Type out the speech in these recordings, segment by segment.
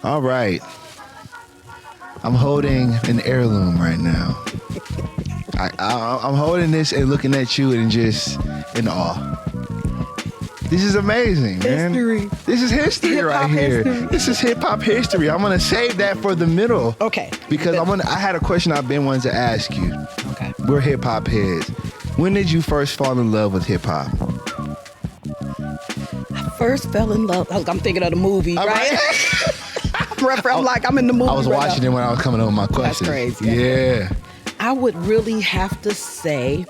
All right. I'm holding an heirloom right now. I'm holding this and looking at you and just in awe. This is amazing, man. History. This is history right here. History. This is hip hop history. I'm gonna save that for the middle. Okay. Because I had a question I've been wanting to ask you. Okay. We're hip hop heads. When did you first fall in love with hip hop? I first fell in love. I'm thinking of the movie, right? I'm like, I'm in the movie. I was watching it when I was coming up with my question. That's crazy. Yeah. I would really have to say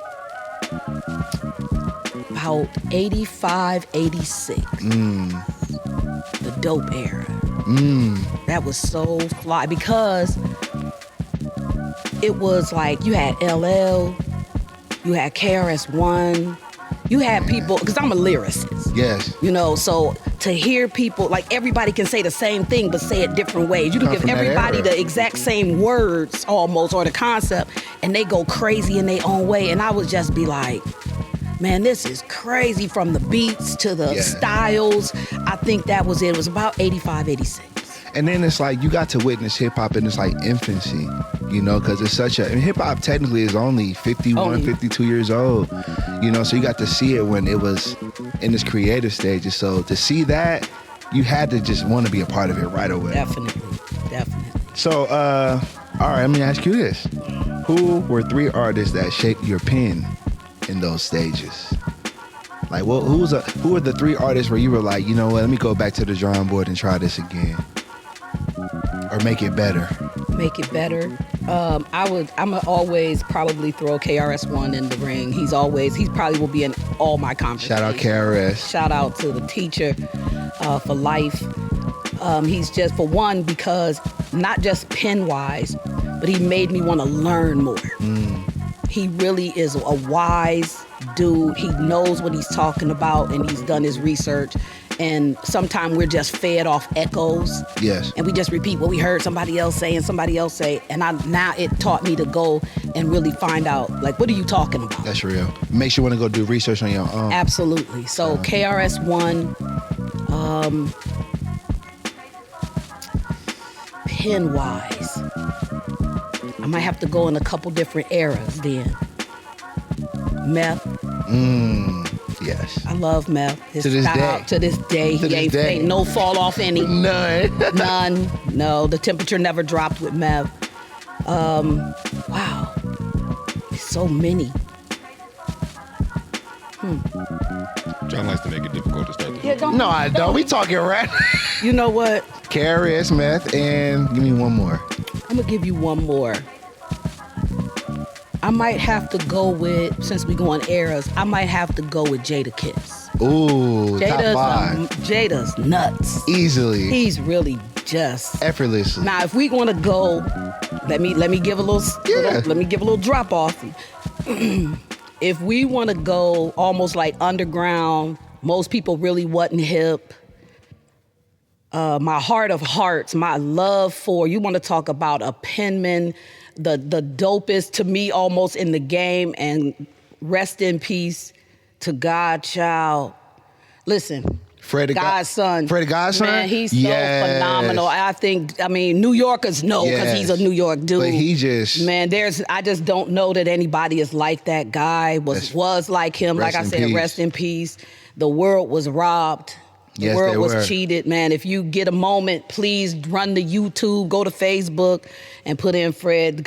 about 85, 86. The dope era. That was so fly because it was like you had LL, you had KRS-One, you had people, because I'm a lyricist. Yes. You know, so to hear people, like everybody can say the same thing, but say it different ways. You can give everybody the exact same words almost, or the concept, and they go crazy in their own way. And I would just be like, man, this is crazy, from the beats to the styles. I think that was it. It was about 85, 86. And then it's like you got to witness hip hop in its like infancy, you know, because it's such a, and hip hop technically is only 51, 52 years old, you know, so you got to see it when it was in its creative stages. So to see that, you had to just want to be a part of it right away. Definitely. So, all right, let me ask you this. Who were 3 artists that shaped your pen in those stages? Like, well, who were the 3 artists where you were like, you know what, let me go back to the drawing board and try this again? Or make it better? Make it better. I'm always probably throw KRS-One in the ring. He probably will be in all my conversations. Shout out KRS. Shout out to the teacher for life. He's just, for one, because not just pen-wise, but he made me want to learn more. He really is a wise dude. He knows what he's talking about, and he's done his research. And sometimes we're just fed off echoes. Yes. And we just repeat what we heard somebody else say and somebody else say. And now it taught me to go and really find out, like, what are you talking about? That's real. Makes you want to go do research on your own. Absolutely. So KRS-One, pen-wise, I might have to go in a couple different eras then. Meth. Yes. I love Meth. To this day. To this day. He ain't fake. No fall off any. None. No, the temperature never dropped with Meth. Wow. There's so many. John likes to make it difficult to start the Yeah, No, I don't. We talking right. You know what? KRS, Meth, and give me one more. I'm going to give you one more. I might have to go with, since we go on eras, I might have to go with Jada Kiss. Ooh, top 5. Jada's nuts. Easily. He's really just effortlessly. Now, if we want to go, let me give a little, let me give a little drop off. If we want to go almost like underground, most people really wasn't hip. My heart of hearts, my love for, you want to talk about a penman, the dopest to me almost in the game, and rest in peace to Godchild. Listen, Freddie Godson. Freddie Godson? Man, he's so phenomenal. I mean, New Yorkers know because he's a New York dude. But he just... Man, I just don't know that anybody is like that guy, was like him. Like I said, rest in peace. The world was robbed. The world was cheated, man. If you get a moment, please run to YouTube, go to Facebook, and put in Fred,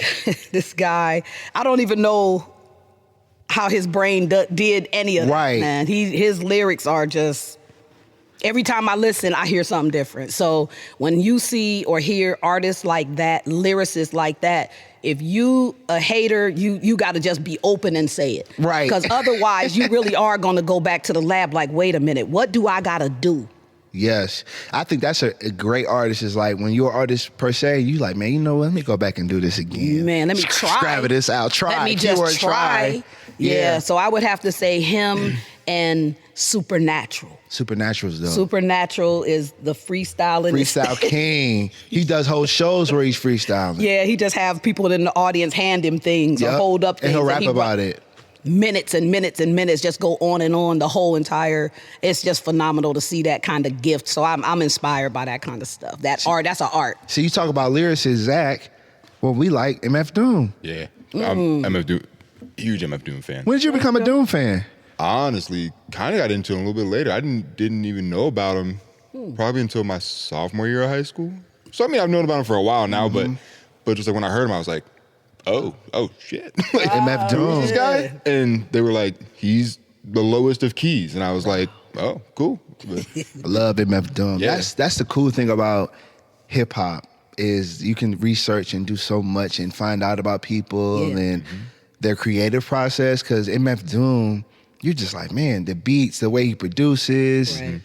this guy. I don't even know how his brain did any of that, man. His lyrics are just, every time I listen, I hear something different. So when you see or hear artists like that, lyricists like that, if you a hater, you got to just be open and say it. Right. Because otherwise, you really are going to go back to the lab like, wait a minute, what do I got to do? Yes. I think that's a great artist. Is like when you're an artist per se, you like, man, you know what? Let me go back and do this again. Man, let me try. Scrap this out. Try. Let me just try. Yeah. So I would have to say him and Supernatural. Supernatural's dope. Supernatural is the freestyling. Freestyle king. He does whole shows where he's freestyling. Yeah, he just have people in the audience hand him things or hold up things. And he'll rap about it. minutes and minutes and minutes, just go on and on the whole entire. It's just phenomenal to see that kind of gift. So I'm inspired by that kind of stuff. That art, that's an art. So you talk about lyricists, Zach. Well, we like MF Doom. Yeah, I'm MF Doom, huge MF Doom fan. When did you become a Doom fan? I honestly kind of got into him a little bit later. I didn't even know about him probably until my sophomore year of high school. So I mean, I've known about him for a while now, but just like when I heard him, I was like, oh shit, like MF Doom, this guy, and they were like, he's the lowest of keys, and I was like, oh, cool. I love MF Doom. Yeah. That's the cool thing about hip hop is you can research and do so much and find out about people and their creative process. Because MF Doom, you're just like, man, the beats, the way he produces. Right.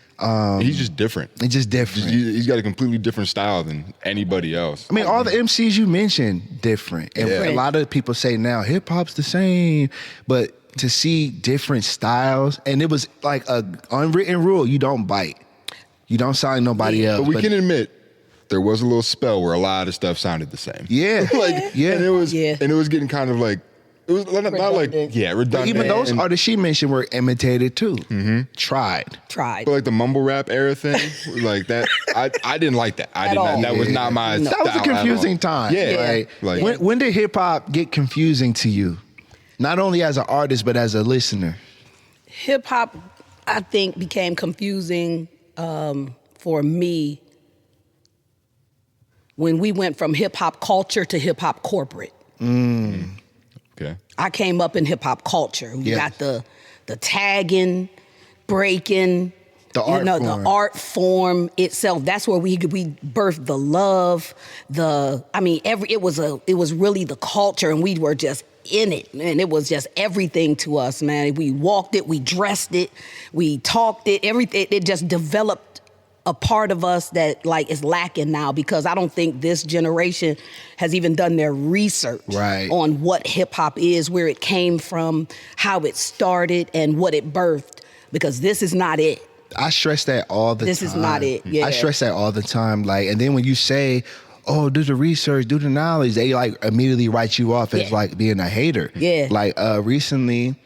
He's just different. It's just different. He's got a completely different style than anybody else. I mean, all the MCs you mentioned, different. And a lot of people say now hip hop's the same, but to see different styles, and it was like a unwritten rule: you don't bite, you don't sound nobody else. But we can admit there was a little spell where a lot of stuff sounded the same. Yeah, and it was getting kind of like. It was not like redundant. But even those artists she mentioned were imitated too. Tried. But like the mumble rap era thing, like that, I didn't like that. I did not. That was not my. That was a confusing time. Yeah. Right? Like when did hip hop get confusing to you? Not only as an artist but as a listener. Hip hop, I think, became confusing for me when we went from hip hop culture to hip hop corporate. Okay. I came up in hip hop culture. We got the tagging, breaking, the art form itself. That's where we birthed the love. It was really the culture, and we were just in it, and it was just everything to us, man. We walked it, we dressed it, we talked it. Everything. It just developed a part of us that like is lacking now, because I don't think this generation has even done their research on what hip hop is, where it came from, how it started, and what it birthed, because this is not it. I stress that all the time. This is not it. Yeah. I stress that all the time. Like, and then when you say, oh, do the research, do the knowledge, they like immediately write you off as like being a hater. Yeah. Like recently,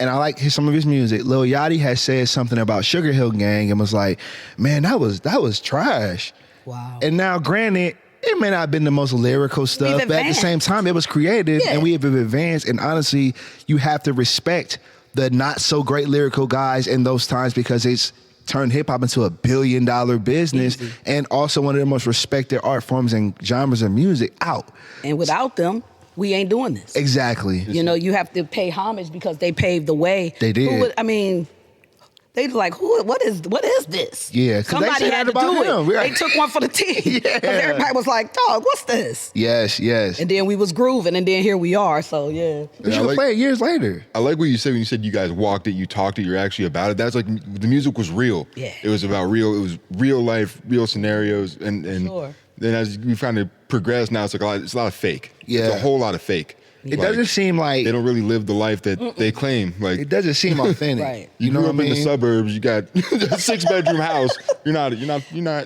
and I like some of his music, Lil Yachty has said something about Sugar Hill Gang and was like, man, that was trash. Wow. And now granted, it may not have been the most lyrical stuff, but at the same time, it was creative and we have advanced. And honestly, you have to respect the not so great lyrical guys in those times, because it's turned hip hop into $1 billion business and also one of the most respected art forms and genres of music out. And without them, we ain't doing this. Exactly. You know, you have to pay homage because they paved the way. They did. They like, what is this? Yeah, somebody had to do it. They took one for the team. Because everybody was like, dog, what's this? Yes. And then we was grooving, and then here we are. So yeah. You should play it years later. I like what you said when you said you guys walked it, you talked it, you're actually about it. That's like the music was real. Yeah. It was about real. It was real life, real scenarios, and then as we kind of progress now, it's like it's a lot of fake. Yeah. It's a whole lot of fake. It doesn't seem like they don't really live the life that they claim. Like, it doesn't seem authentic. Right. You know, up in the suburbs, you got a 6-bedroom house. You're not.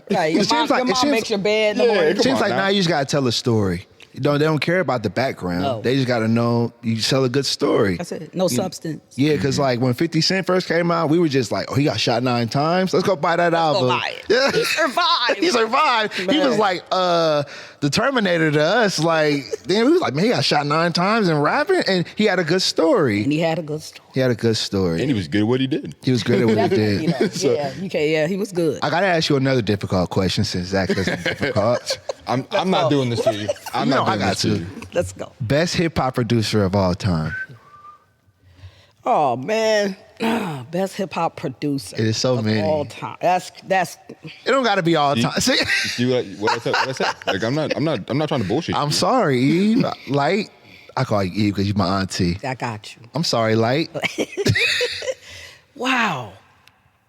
Right. Your mom makes your bed in the morning. It seems like now you just gotta tell a story. They don't care about the background. No. They just got to know you tell a good story. That's it. No substance. Yeah, because like when 50 Cent first came out, we were just like, oh, he got shot 9 times. Let's go buy that album. Go buy it. Yeah. He survived. He survived. Man. He was like the Terminator to us. Like, then we was like, man, he got shot 9 times and rapping, and he had a good story. And he had a good story. And he was good at what he did. He was good at what he did. He was good. I got to ask you another difficult question since Zach is difficult. I'm not doing this to you. I'm not doing this to you. Let's go. Best hip hop producer of all time. Oh man, best hip hop producer. It is so many. All time. That's. It don't got to be all time. See what I said? Like I'm not trying to bullshit. I'm sorry, Eve. Light. I call you Eve because you're my auntie. I got you. I'm sorry, Light. Wow.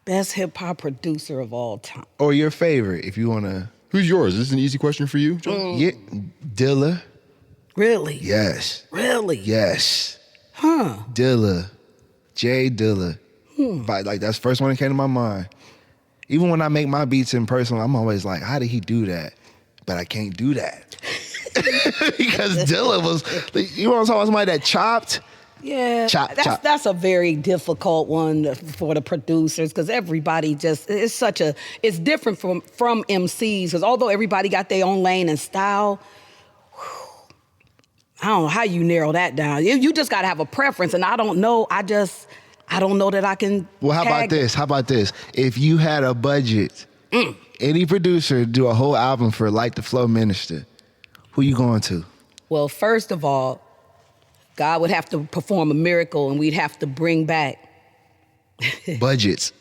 Best hip hop producer of all time. Or your favorite, if you want to. Who's yours? Is this an easy question for you, John? Yeah, Dilla. Really? Yes. Really? Yes. Huh. Dilla. J Dilla. But like that's the first one that came to my mind. Even when I make my beats in person, I'm always like, how did he do that? But I can't do that. Because Dilla was, you know what I'm talking about, somebody that chopped Yeah, that's a very difficult one for the producers because everybody it's different from MCs because although everybody got their own lane and style, I don't know how you narrow that down. You just got to have a preference, and I don't know. I don't know that I can. Well, how about this? If you had a budget, any producer do a whole album for Light Da Flow Minista, who you going to? Well, first of all, God would have to perform a miracle, and we'd have to bring back budgets.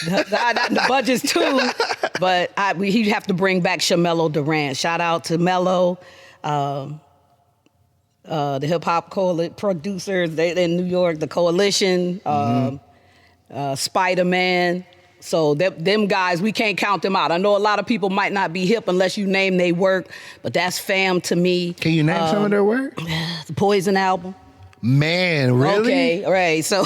The budgets too, but he'd have to bring back Shamelo Durant. Shout out to Melo, the hip hop producers in New York, the Coalition, Spider-Man. So them guys, we can't count them out. I know a lot of people might not be hip unless you name their work, but that's fam to me. Can you name some of their work? The Poison album. Man, really? Okay, all right. So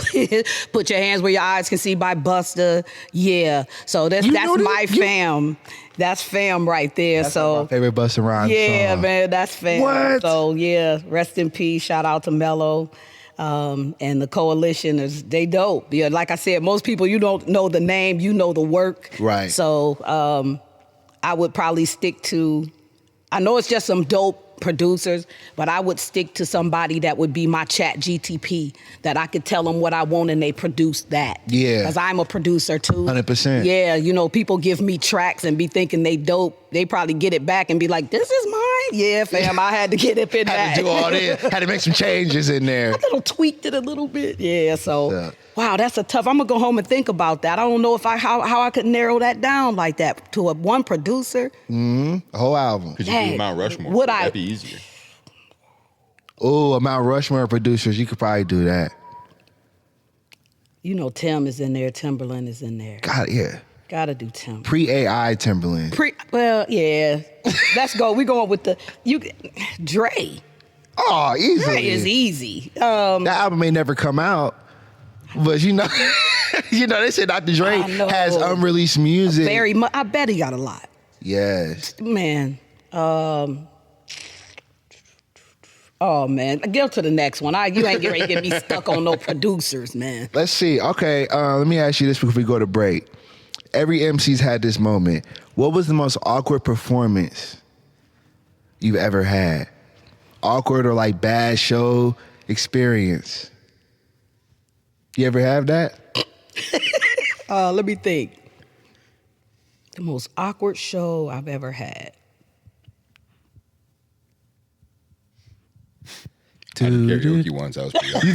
Put Your Hands Where Your Eyes Can See by Busta. Yeah. So that's my fam. That's fam right there. That's my favorite Busta Rhymes song. Man, that's fam. What? So yeah, rest in peace. Shout out to Melo. And the Coalition they dope. Yeah, like I said, most people you don't know the name, you know the work. Right. So I would probably stick to. I know it's just some dope producers, but I would stick to somebody that would be my chat GTP, that I could tell them what I want and they produce that. Yeah. Because I'm a producer too. 100%. Yeah, people give me tracks and be thinking they dope. They probably get it back and be like, this is mine? Yeah, fam, I had to get it back. Had to do all this. Had to make some changes in there. I tweaked it a little bit. Yeah, so, wow, that's a tough. I'm going to go home and think about that. I don't know if how I could narrow that down like that to one producer. A whole album. Could you do Mount Rushmore? That'd be easier. Oh, a Mount Rushmore of producers. You could probably do that. Tim is in there. Timberland is in there. God, yeah. Gotta do Tim. Pre-AI Timberland. Well, yeah. Let's go. We're going with Dre. Oh, easy. Dre is easy. That album may never come out, but they said Dr. Dre has unreleased music. I bet he got a lot. Yes. Man. Oh, man. Get to the next one. You ain't ready to get me stuck on no producers, man. Let's see. Okay, let me ask you this before we go to break. Every MC's had this moment. What was the most awkward performance you've ever had? Awkward or like bad show experience? You ever have that? Let me think. The most awkward show I've ever had. I had karaoke once. I was pretty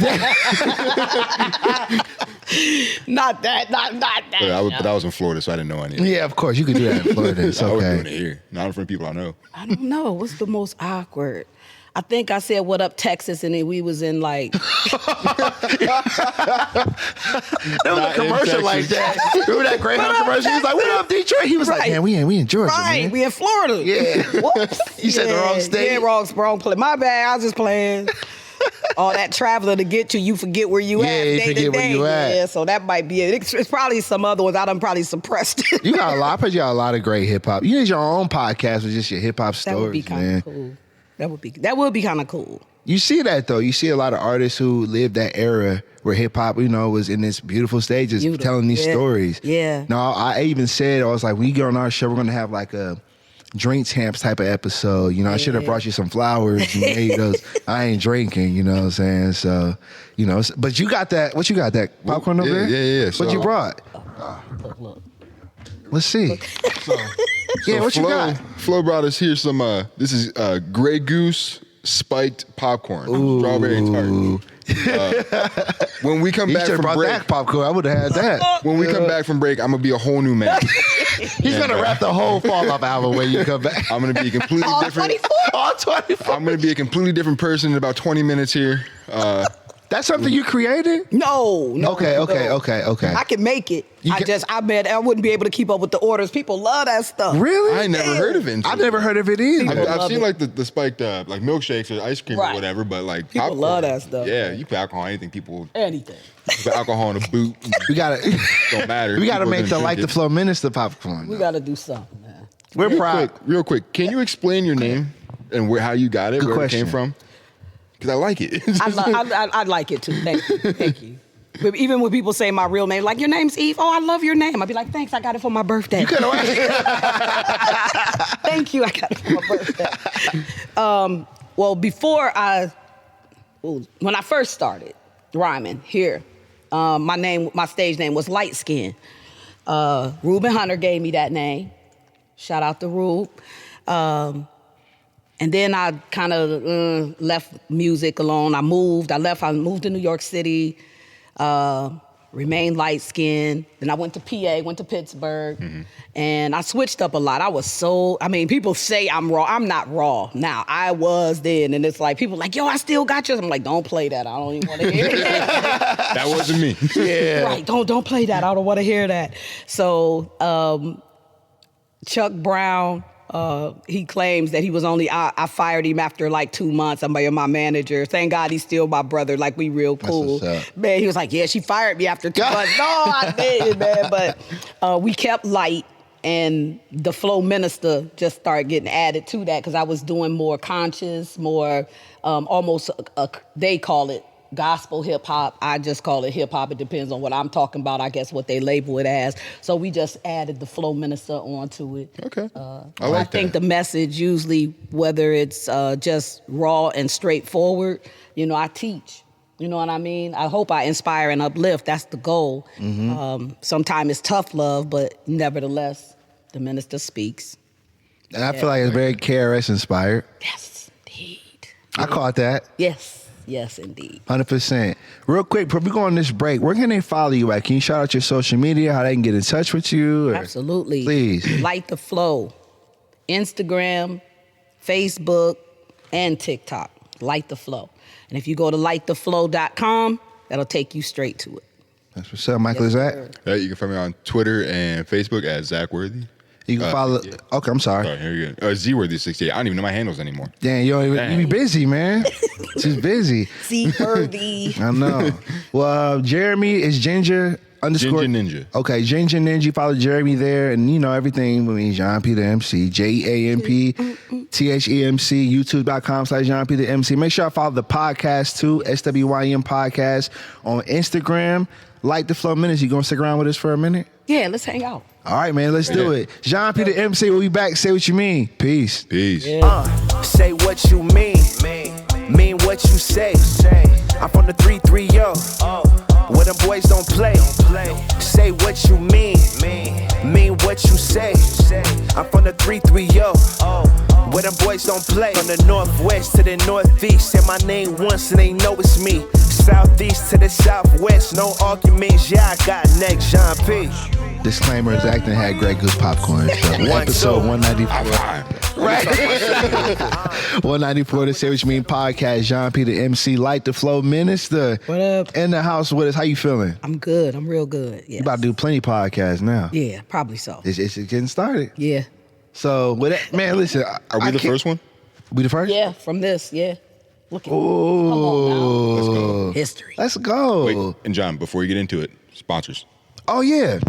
Not that. But I was in Florida, so I didn't know anything. Yeah, of course. You could do that in Florida. It's okay. I was doing it here. Not in front of people I know. I don't know. What's the most awkward? I think I said, "What up, Texas?" and then we was in like. There was a commercial like that. Remember that Greyhound commercial? He was like, "What up, Detroit?" He was like, "Man, we in Georgia, right? Man. We in Florida." Yeah. Whoops. You said the wrong state. Yeah, wrong play. My bad. I was just playing. All that traveling to get you forget where you at. Yeah, you forget where you at. Yeah, so that might be it. It's probably some other ones I done probably suppressed. You got a lot. I bet you got a lot of great hip hop. You need your own podcast with just your hip hop stories. That would be kind of cool. That would be kind of cool. You see that though. You see a lot of artists who lived that era where hip hop, was in this beautiful stages, telling these stories. Yeah. No, I even said, I was like, when you get on our show, we're gonna have like a drink champs type of episode. I should have brought you some flowers. I ain't drinking. You know what I'm saying? So, but you got that. What you got? That popcorn over there? Yeah. What you brought? Look. Let's see. What you got? Flo brought us here some. This is Grey Goose spiked popcorn, strawberry tart. When we come back from break, that popcorn. I would have had that. When we come back from break, I'm gonna be a whole new man. He's gonna rap the whole Fall Off album when you come back. I'm gonna be a completely different. All 24. I'm gonna be a completely different person in about 20 minutes here. That's something you created? No. Okay. I can make it. I wouldn't be able to keep up with the orders. People love that stuff. Really? I never heard of it. I've never heard of it either. I've seen like the spiked like milkshakes or ice cream or whatever, but like people popcorn, love that stuff. Yeah, you put alcohol on anything. Anything. Put alcohol in a boot. We gotta. Don't matter. We gotta make the Light Da Flow Minista popcorn. We gotta do something, man. We're proud. Real quick. Can you explain your name and how you got it? Good where question. it came from? Because I like it. I like it too. Thank you. But even when people say my real name, like, your name's Eve. Oh, I love your name. I'd be like, thanks, I got it for my birthday. You could have. Thank you, I got it for my birthday. Well, when I first started rhyming here, my stage name was Light Skin. Reuben Hunter gave me that name. Shout out to Rube. And then I kind of left music alone. I moved to New York City, remained light skinned. Then I went to PA, went to Pittsburgh, and I switched up a lot. People say I'm raw. I'm not raw now. I was then, and it's like, people like, yo, I still got you. I'm like, don't play that. I don't even want to hear it. That wasn't me. Yeah. Right, don't play that. I don't want to hear that. So Chuck Brown, he claims that he was I fired him after like 2 months. I'm my manager. Thank God he's still my brother. Like, we real cool. Man, he was like, yeah, she fired me after 2 months. No, I didn't, man. But we kept light, and the Flow Minista just started getting added to that because I was doing more conscious, more almost, they call it gospel hip hop. I just call it hip hop. It depends on what I'm talking about, I guess, what they label it as. So we just added the Flow Minista onto it. Okay. I think the message usually, whether it's just raw and straightforward, I teach. You know what I mean? I hope I inspire and uplift. That's the goal. Sometimes it's tough love, but nevertheless, the minister speaks. And I feel like it's very KRS inspired. Yes, indeed. I caught that. Yes, indeed. 100%. Real quick, before we go on this break, where can they follow you at? Can you shout out your social media, how they can get in touch with you? Absolutely. Please. Light Da Flow. Instagram, Facebook, and TikTok. Light Da Flow. And if you go to lightdaflow.com, that'll take you straight to it. That's what's up, Michael. Is that? You can find me on Twitter and Facebook at Zach Worthy. You can follow. Yeah. Okay, I'm sorry. Oh, here you go. Z-Worthy68. I don't even know my handles anymore. Damn, you be busy, man. Just busy. Z-Worthy. I know. Well, Jeremy is Ginger _ Ginger Ninja. Okay, Ginger Ninja. Follow Jeremy there, and everything with me, Jéan P the MC, JEANP THEMC, YouTube.com/Jéan P the MC. Make sure I follow the podcast too, SWYM Podcast on Instagram. Light Da Flow Minista. You gonna stick around with us for a minute? Yeah, let's hang out. All right, man, let's do it. Jéan P the MC, we'll be back. Say what you mean. Peace. Yeah. Say what you mean what you say. I'm from the 330, where them boys don't play. Say what you mean what you say. I'm from the 330, where them boys don't play. From the northwest to the northeast, say my name once and they know it's me. Southeast to the southwest, no arguments, yeah, I got next, Jéan P. Disclaimer, is acting had Grey Goose popcorn. So episode 194. Right. 194, the Say What You Mean podcast. Jéan P the MC, Light Da Flow Minista. What up? In the house with us. How you feeling? I'm good. I'm real good. Yes. You about to do plenty of podcasts now. Yeah, probably so. It's getting started. Yeah. So, man, listen. Are we the first one? We the first? Yeah, from this, yeah. Look at Ooh. Come on now. Let's go. History. Let's go. Wait, and John, before you get into it, sponsors. Oh, yeah.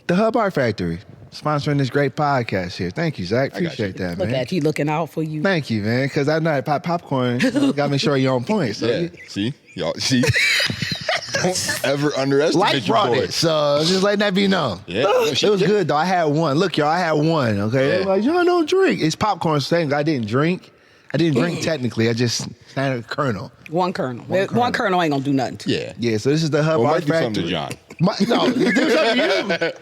The Hub Art Factory. Sponsoring this great podcast here. Thank you, Zach. Appreciate that, man. Look at you looking out for you. Thank you, man. Because I know I pop popcorn. Gotta make sure you're on point. So Yeah. See? Y'all, see? Don't ever underestimate Light your brought boy. it, so just letting that be known. Yeah. It was good, though. I had one. Look, y'all, I had one, okay? Yeah. They were like, y'all don't drink. It's popcorn thing. I didn't drink. Technically. I just had a kernel. One kernel. One kernel ain't gonna do nothing to you. Yeah. Yeah, so this is the Hub Well, Art might do something Factory. to John. No, do something to you.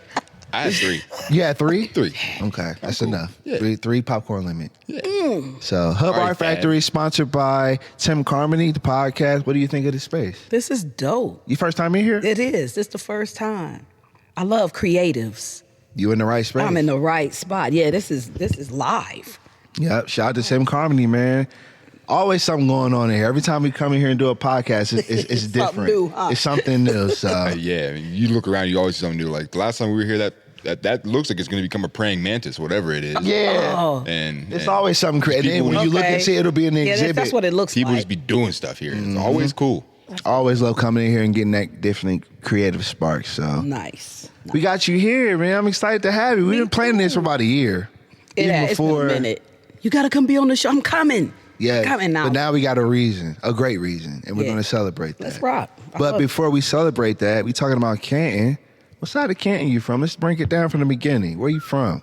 I had 3. You had 3? 3. Okay, that's cool. enough. Yeah. Three popcorn limit. Yeah. So Hub All right, Art Factory, sponsored by Tim Carmody, the podcast. What do you think of the space? This is dope. You first time in here? It is. This the first time. I love creatives. You in the right space? I'm in the right spot. Yeah, this is live. Yep. Shout out to Tim Carmody, man. Always something going on in here. Every time we come in here and do a podcast, it's different. Something new, huh? It's something new. So Yeah. I mean, you look around, you always see something new. Like the last time we were here, that looks like it's going to become a praying mantis, whatever it is. yeah, Oh. And it's always something creative. people When you look and see, it'll be in the Yeah, exhibit. that's what it looks people like. just be doing stuff here. It's always cool. I always love coming in here and getting that different creative spark. So Nice. we got you here, man. I'm excited to have you. We've been planning this for about a year. It's been a minute. You gotta come be on the show. I'm coming. Yeah. Coming out. But now we got a great reason, and we're going to celebrate that. Let's rock. But before we celebrate that, we talking about Canton. What side of Canton you from? Let's break it down from the beginning. Where you from?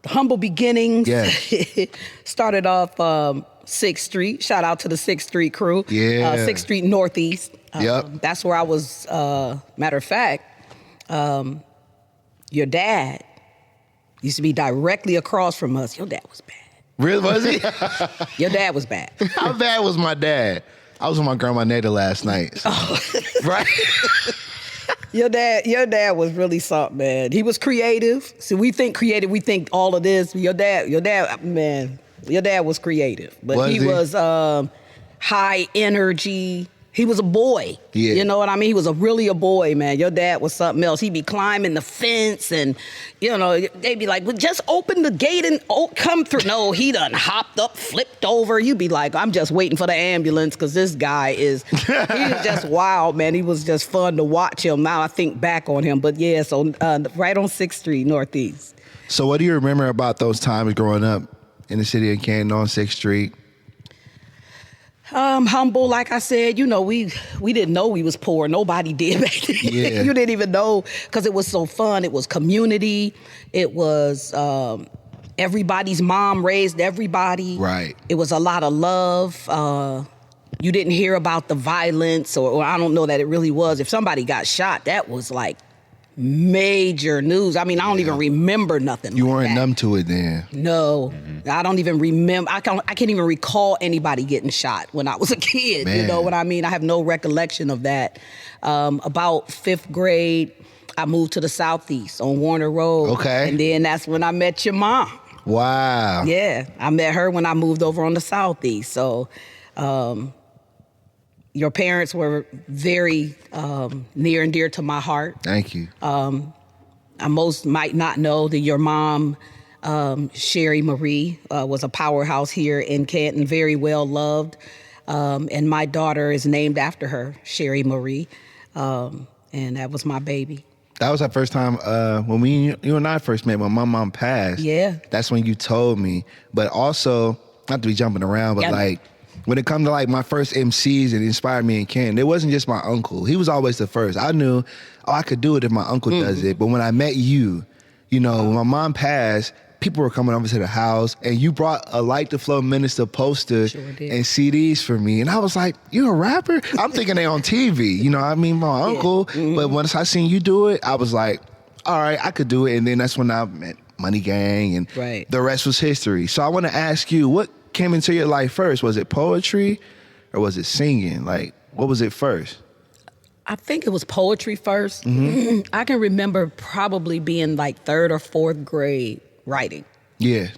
The humble beginnings. Yes. Started off 6th Street. Shout out to the 6th Street crew. Yeah. 6th Street Northeast. Yep. That's where I was. Matter of fact, your dad used to be directly across from us. Your dad was bad. Really, was he? Your dad was bad. How bad was my dad? I was with my grandma Nada last night. So. Right? Your dad was really something, man. He was creative. See, we think creative, we think all of this. Your dad, man, your dad was creative. But he was high energy. He was a boy. Yeah. You know what I mean? He was really a boy, man. Your dad was something else. He'd be climbing the fence and, they'd be like, well, just open the gate and come through. No, he done hopped up, flipped over. You'd be like, I'm just waiting for the ambulance because this guy he's just wild, man. He was just fun to watch him. Now I think back on him. But yeah, so right on 6th Street, Northeast. So what do you remember about those times growing up in the city of Canton on 6th Street? Humble, like I said, we didn't know we was poor. Nobody did back then. Yeah. You didn't even know because it was so fun. It was community. It was everybody's mom raised everybody. Right. It was a lot of love. You didn't hear about the violence, or I don't know that it really was. If somebody got shot, that was like major news. I mean, I don't even remember nothing. You like weren't that. numb to it then. No, I don't even remember. I can't even recall anybody getting shot when I was a kid. Man. You know what I mean? I have no recollection of that. About 5th grade, I moved to the Southeast on Warner Road. Okay. And then that's when I met your mom. Wow. Yeah, I met her when I moved over on the Southeast. So, your parents were very near and dear to my heart. Thank you. I most might not know that your mom, Sherry Marie, was a powerhouse here in Canton, very well loved. And my daughter is named after her, Sherry Marie. And that was my baby. That was our first time when you and I first met, when my mom passed. Yeah. That's when you told me. But also, not to be jumping around, but when it comes to like my first MCs and inspired me in Canton, it wasn't just my uncle. He was always the first. I knew, I could do it if my uncle does it. But when I met you, when my mom passed, people were coming over to the house, and you brought a Light Da Flow Minista poster and CDs for me. And I was like, you a rapper? I'm thinking they on TV. My uncle. But once I seen you do it, I was like, all right, I could do it. And then that's when I met Money Gang, and the rest was history. So I want to ask you, what came into your life first? Was it poetry or was it singing? Like, what was it first? I think it was poetry first. I can remember probably being like 3rd or 4th grade writing. Yeah.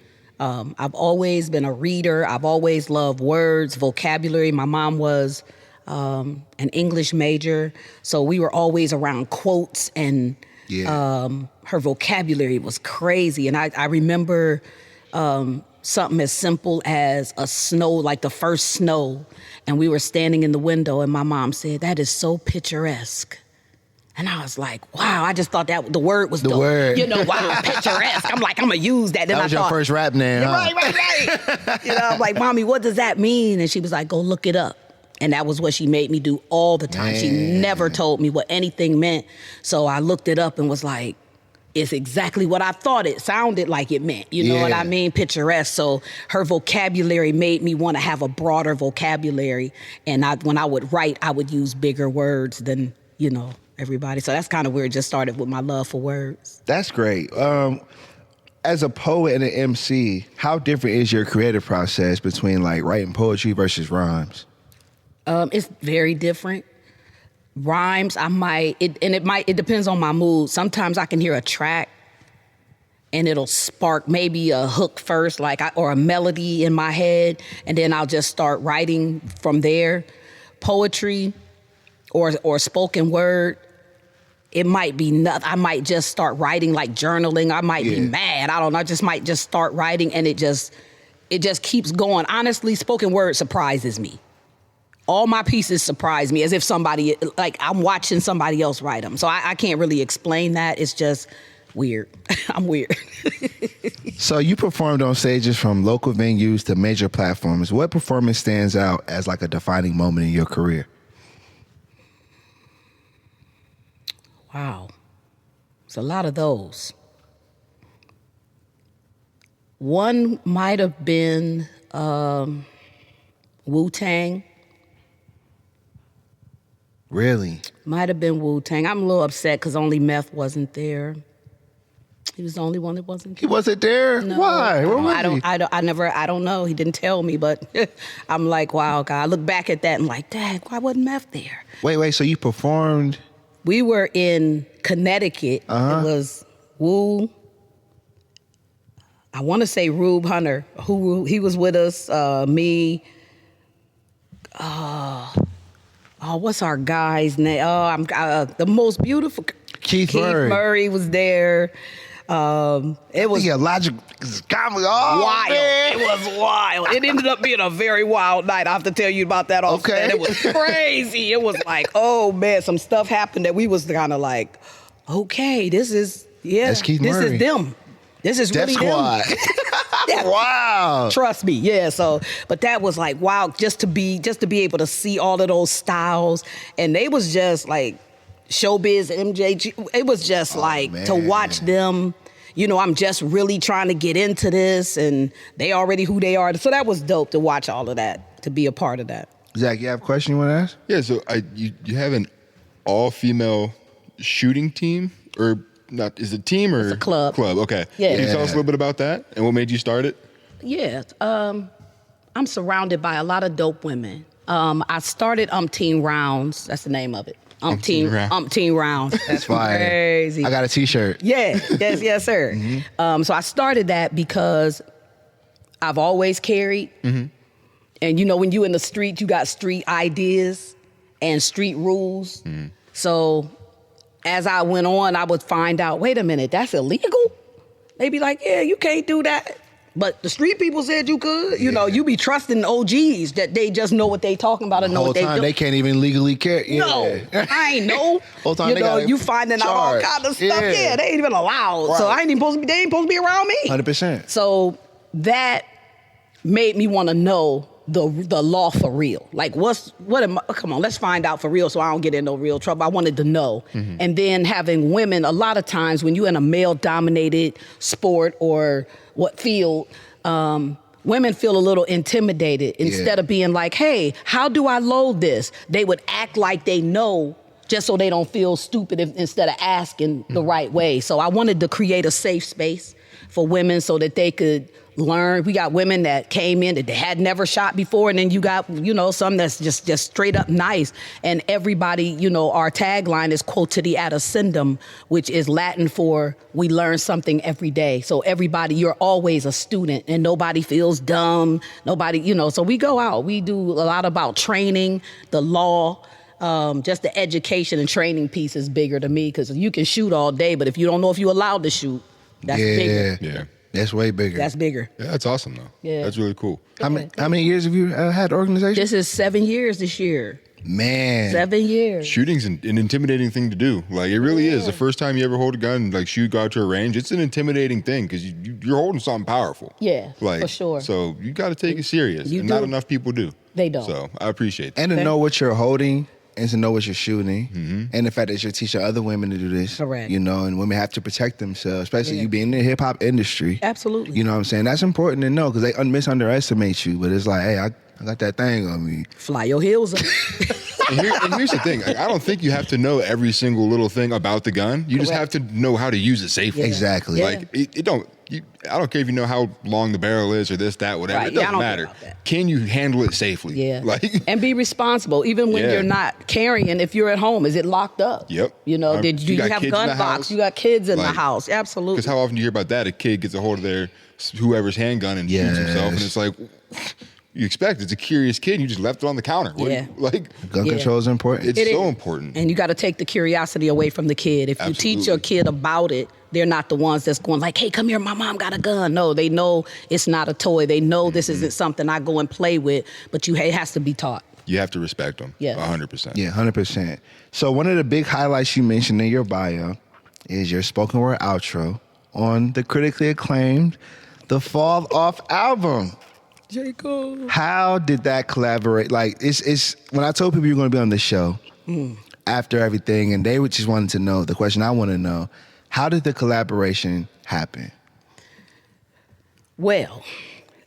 I've always been a reader. I've always loved words, vocabulary. My mom was an English major, so we were always around quotes, and her vocabulary was crazy. And I remember something as simple as a snow, like the first snow, and we were standing in the window, and my mom said, "That is so picturesque." And I was like, wow, I just thought that the word was dope. Word. Wow, picturesque. I'm like, I'm going to use that. Then that was your first rap name, huh? Right. I'm like, Mommy, what does that mean? And she was like, go look it up. And that was what she made me do all the time. Man. She never told me what anything meant. So I looked it up and was like, it's exactly what I thought it sounded like it meant. You know what I mean? Picturesque. So her vocabulary made me want to have a broader vocabulary. And when I would write, I would use bigger words than, everybody. So that's kind of where it just started, with my love for words. That's great. As a poet and an MC, how different is your creative process between like writing poetry versus rhymes? It's very different. Rhymes, it depends on my mood. Sometimes I can hear a track and it'll spark maybe a hook first, or a melody in my head, and then I'll just start writing from there. Poetry or spoken word, it might be nothing. I might just start writing, like journaling. I might be mad. I don't know. I just might just start writing, and it just keeps going. Honestly, spoken word surprises me. All my pieces surprise me, as if somebody, like I'm watching somebody else write them. So I can't really explain that. It's just weird. I'm weird. So you performed on stages from local venues to major platforms. What performance stands out as like a defining moment in your career? Wow. It's a lot of those. One might have been Wu-Tang. Really? Might have been Wu-Tang. I'm a little upset because only Meth wasn't there. He was the only one that wasn't there. He wasn't there? No, Why? Where was he? I don't know. He didn't tell me, but I'm like, wow, God. I look back at that and like, dang, why wasn't Meth there? Wait, so you performed? We were in Connecticut. Uh-huh. It was Wu. I want to say Rube Hunter, who he was with us, me. What's our guy's name? The most beautiful. Keith Murray was there. It was Logic comedy. Oh, wild. Man. It was wild. It ended up being a very wild night. I have to tell you about that off set. It was crazy. It was like, oh man, some stuff happened that we was kind of like, okay, this is That's Keith this Murray. Is them. This is Death really Squad. them. Yeah. Wow. Trust me, yeah. So, but that was like, wow, just to be able to see all of those styles, and they was just like Showbiz, MJG. It was just to watch them. You know, I'm just really trying to get into this, and they already who they are. So that was dope to watch all of that, to be a part of that. Zach, you have a question you want to ask? Yeah, so you have an all-female shooting team, or not? Is it a team or It's a club? Club, okay. Yeah. Can you tell us a little bit about that and what made you start it? Yeah, I'm surrounded by a lot of dope women. I started Umpteen Rounds. That's the name of it. Umpteen Rounds. That's fire. Crazy. I got a T-shirt. Yeah, yes, sir. Mm-hmm. So I started that because I've always carried. Mm-hmm. And you know, when you in the street, you got street ideas and street rules. Mm-hmm. So as I went on, I would find out, wait a minute, that's illegal? They be like, yeah, you can't do that. But the street people said you could. You know, you be trusting OGs that they just know what they talking about and know what they do. They can't even legally carry. Yeah. No, I ain't know. Whole time you they know, gotta you finding out all charge. kind of stuff. Yeah. Yeah, they ain't even allowed. Right. So I ain't even supposed to be. They ain't supposed to be around me. 100%. So that made me want to know the law for real. Like, come on, let's find out for real so I don't get in no real trouble. I wanted to know. Mm-hmm. And then having women, a lot of times when you're in a male-dominated sport or what field, women feel a little intimidated. Instead of being like, hey, how do I load this? They would act like they know just so they don't feel stupid instead of asking the right way. So I wanted to create a safe space for women so that they could learn. We got women that came in that they had never shot before, and then you got, you know, some that's just straight up nice. And everybody, you know, our tagline is quotidi ad ascendum, which is Latin for we learn something every day. So everybody, you're always a student, and nobody feels dumb. Nobody, you know, so we go out. We do a lot about training, the law. Just the education and training piece is bigger to me because you can shoot all day, but if you don't know if you're allowed to shoot, that's bigger. Yeah. That's way bigger. That's bigger. Yeah, that's awesome, though. Yeah. That's really cool. How many years have you had organization? This is 7 years this year. Man. 7 years. Shooting's an intimidating thing to do. Like, it really is. The first time you ever hold a gun, like go out to a range, it's an intimidating thing because you're holding something powerful. Yeah, like, for sure. So you got to take it serious. You and do. not enough people do. They don't. So I appreciate that. And to know what you're holding and to know what you're shooting, and the fact that you're teaching other women to do this. Correct. You know, and women have to protect themselves, especially you being in the hip-hop industry. Absolutely. You know what I'm saying? That's important to know because they misunderestimate you, but it's like, hey, I got that thing on me. Fly your heels up. And here's the thing. I don't think you have to know every single little thing about the gun. You just have to know how to use it safely. Yeah. Exactly. Yeah. Like, I don't care if you know how long the barrel is or this, that, whatever. Right. It doesn't I don't matter. care about that. Can you handle it safely? Yeah. Like, and be responsible, even when you're not carrying. If you're at home, is it locked up? Yep. You know, do you got have kids in gun the box? house? You got kids in the Like, house. Absolutely. because how often do you hear about that? A kid gets a hold of their whoever's handgun and shoots himself, and it's like, you expect it's a curious kid. And you just left it on the counter. Gun control is important. It's so important. And you got to take the curiosity away from the kid. If you teach your kid about it, they're not the ones that's going like, hey, come here, my mom got a gun. No, they know it's not a toy. They know this isn't something I go and play with, but it has to be taught. You have to respect them. Yeah. 100%. Yeah, 100%. So one of the big highlights you mentioned in your bio is your spoken word outro on the critically acclaimed the Fall Off album. J. Cole. How did that collaborate? Like, it's when I told people you're going to be on the show after everything, and they just wanted to know, the question I want to know, how did the collaboration happen? Well,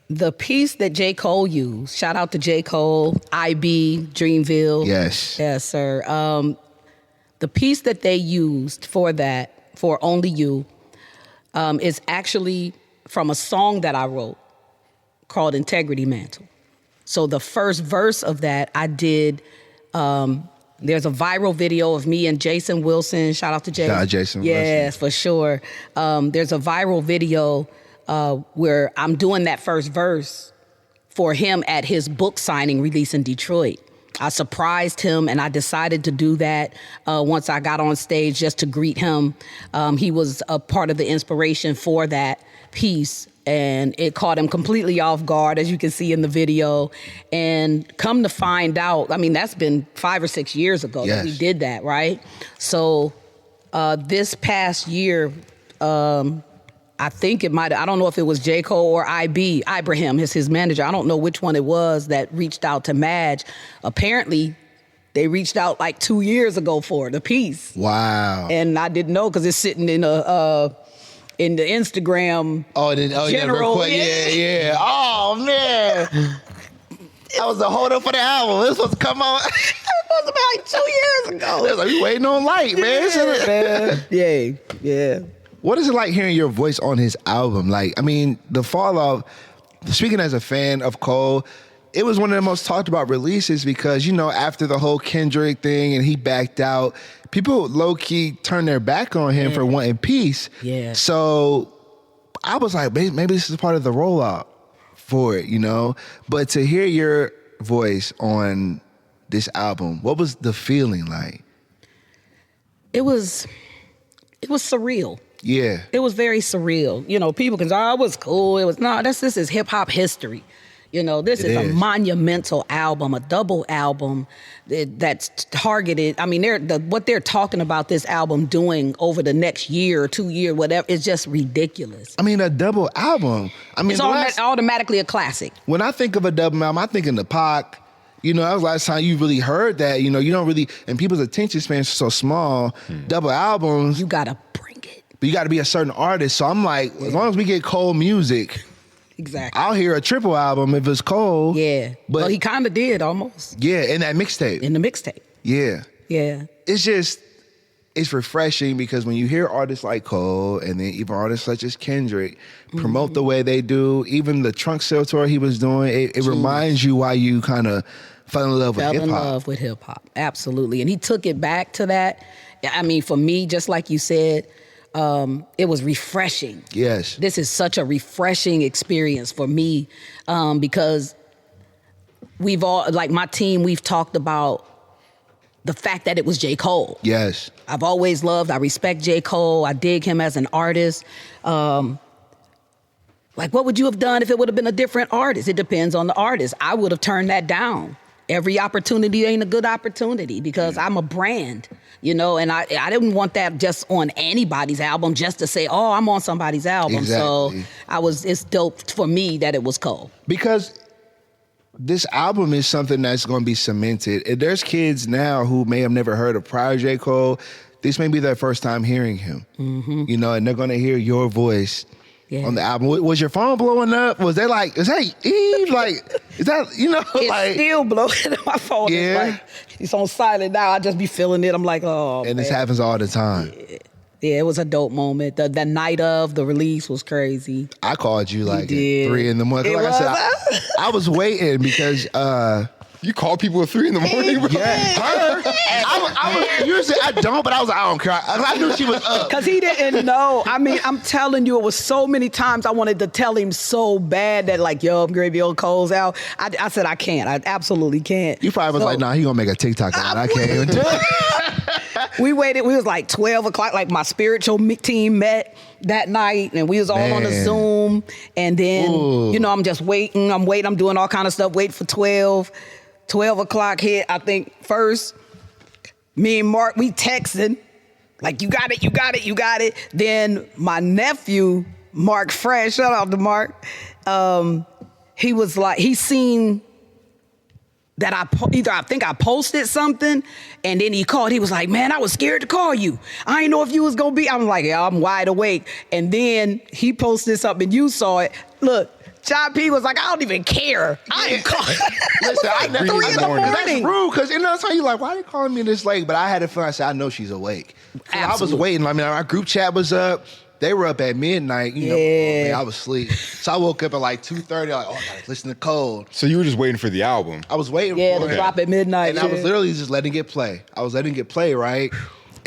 the piece that J. Cole used, shout out to J. Cole, IB, Dreamville. Yes. Yes, sir. The piece that they used for that, for Only You, is actually from a song that I wrote called Integrity Mantle. So the first verse of that I did, there's a viral video of me and Jason Wilson. Shout out to Jason. Shout out Jason Yes, Wilson. for sure. There's a viral video where I'm doing that first verse for him at his book signing release in Detroit. I surprised him, and I decided to do that once I got on stage just to greet him. He was a part of the inspiration for that piece, and it caught him completely off guard, as you can see in the video. And come to find out, I mean, that's been 5 or 6 years ago that we did that, right? So this past year, I think it might, I don't know if it was J. Cole or Ibrahim is his manager. I don't know which one it was that reached out to Madge. Apparently, they reached out like 2 years ago for the piece. Wow. And I didn't know because it's sitting in the Instagram general. Yeah. Oh, man. That was the hold up for the album. It was supposed to come on. It was about like 2 years ago. It was like, we waiting on Light, man. Yeah. What is it like hearing your voice on his album? Like, I mean, the Fall Off, speaking as a fan of Cole, it was one of the most talked about releases because, you know, after the whole Kendrick thing and he backed out, people low-key turned their back on him for wanting peace. Yeah. So I was like, maybe this is part of the rollout for it, you know? But to hear your voice on this album, what was the feeling like? It was surreal. Yeah. It was very surreal. You know, people can say, oh, it was cool. It was, no, this is hip hop history. You know, this is a monumental album, a double album that's targeted. I mean, what they're talking about this album doing over the next year or 2 year, whatever, is just ridiculous. I mean, a double album. I mean, it's automatically a classic. When I think of a double album, I think in the Pac. You know, that was the last time you really heard that. You know, you don't really, and people's attention spans are so small. Double albums. You gotta bring it. But you gotta be a certain artist. So I'm like, as long as we get Cole music, exactly, I'll hear a triple album if it's Cole. Yeah. But well, he kind of did almost. Yeah, in that mixtape. In the mixtape. Yeah. Yeah. It's just, it's refreshing because when you hear artists like Cole and then even artists such as Kendrick promote the way they do, even the trunk sale tour he was doing, it reminds you why you kind of fell in love with hip-hop. Fell in love with hip-hop, absolutely. And he took it back to that. I mean, for me, just like you said, it was refreshing. Yes. This is such a refreshing experience for me because we've all, like my team, we've talked about the fact that it was J. Cole. Yes. I've always loved, I respect J. Cole. I dig him as an artist. Like, what would you have done if it would have been a different artist? It depends on the artist. I would have turned that down. Every opportunity ain't a good opportunity because I'm a brand, you know, and I didn't want that just on anybody's album just to say, oh, I'm on somebody's album. Exactly. So it's dope for me that it was Cole. Because this album is something that's going to be cemented. And there's kids now who may have never heard of prior J. Cole. This may be their first time hearing him, you know, and they're going to hear your voice on the album. Was your phone blowing up? Was they like, is that Eve? Like, is that, you know, it's like. It's still blowing up. My phone is like, it's on silent now. I just be feeling it. I'm like, oh, and this happens all the time. Yeah, it was a dope moment. The night of the release was crazy. I called you like at 3 in the morning. Like I said, I was waiting because you call people at 3 in the morning, bro? Yeah. I was usually I don't, but I was like, I don't care. I knew she was up. Because he didn't know. I mean, I'm telling you, it was so many times I wanted to tell him so bad that like, yo, I'm going to be on Cole's out. I said, I can't. I absolutely can't. You probably was like, nah, he going to make a TikTok out. I can't even do it. We waited. We was like 12 o'clock. Like my spiritual team met that night, and we was all on a Zoom. And then, you know, I'm just waiting. I'm doing all kind of stuff. Wait for 12. 12 o'clock hit. I think first, me and Mark, we texting. Like, you got it. Then my nephew Mark Fresh, shout out to Mark. He was like, he seen that I think I posted something, and then he called. He was like, man, I was scared to call you. I didn't know if you was gonna be. I'm like, yeah, I'm wide awake. And then he posted something, and you saw it. Look, Jéan P was like, I don't even care. I ain't calling. Listen, I never 3 in the morning. That's rude, because you know that's how you like, why are they calling me this late? But I had a feeling. I said, I know she's awake. I was waiting. I mean, our group chat was up. They were up at midnight, you know. Man, I was asleep. So I woke up at like 2:30. Like, I gotta listen to Cold. So you were just waiting for the album? I was waiting for it. To drop at midnight. And I was literally just letting it play. I was letting it play, right?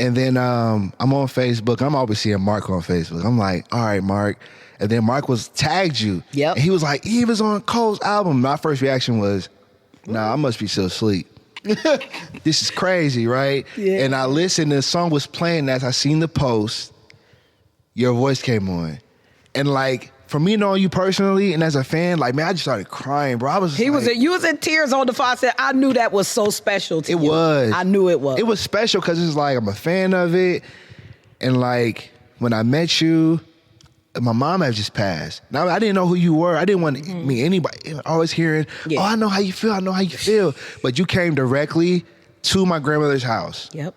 And then I'm on Facebook. I'm always seeing Mark on Facebook. I'm like, all right, Mark. And then Mark was tagged you. Yep. And he was like, Eve is on Cole's album. My first reaction was, nah, I must be still asleep. This is crazy, right? Yeah. And I listened, and the song was playing as I seen the post. Your voice came on. And like, for me knowing you personally and as a fan, like, man, I just started crying, bro. I was you was in tears on the phone. I said, I knew that was so special to you. It was. I knew it was. It was special because it's like, I'm a fan of it. And like, when I met you, my mom had just passed. Now, I didn't know who you were. I didn't want to meet anybody. Always hearing, oh, I know how you feel. I know how you feel. But you came directly to my grandmother's house. Yep.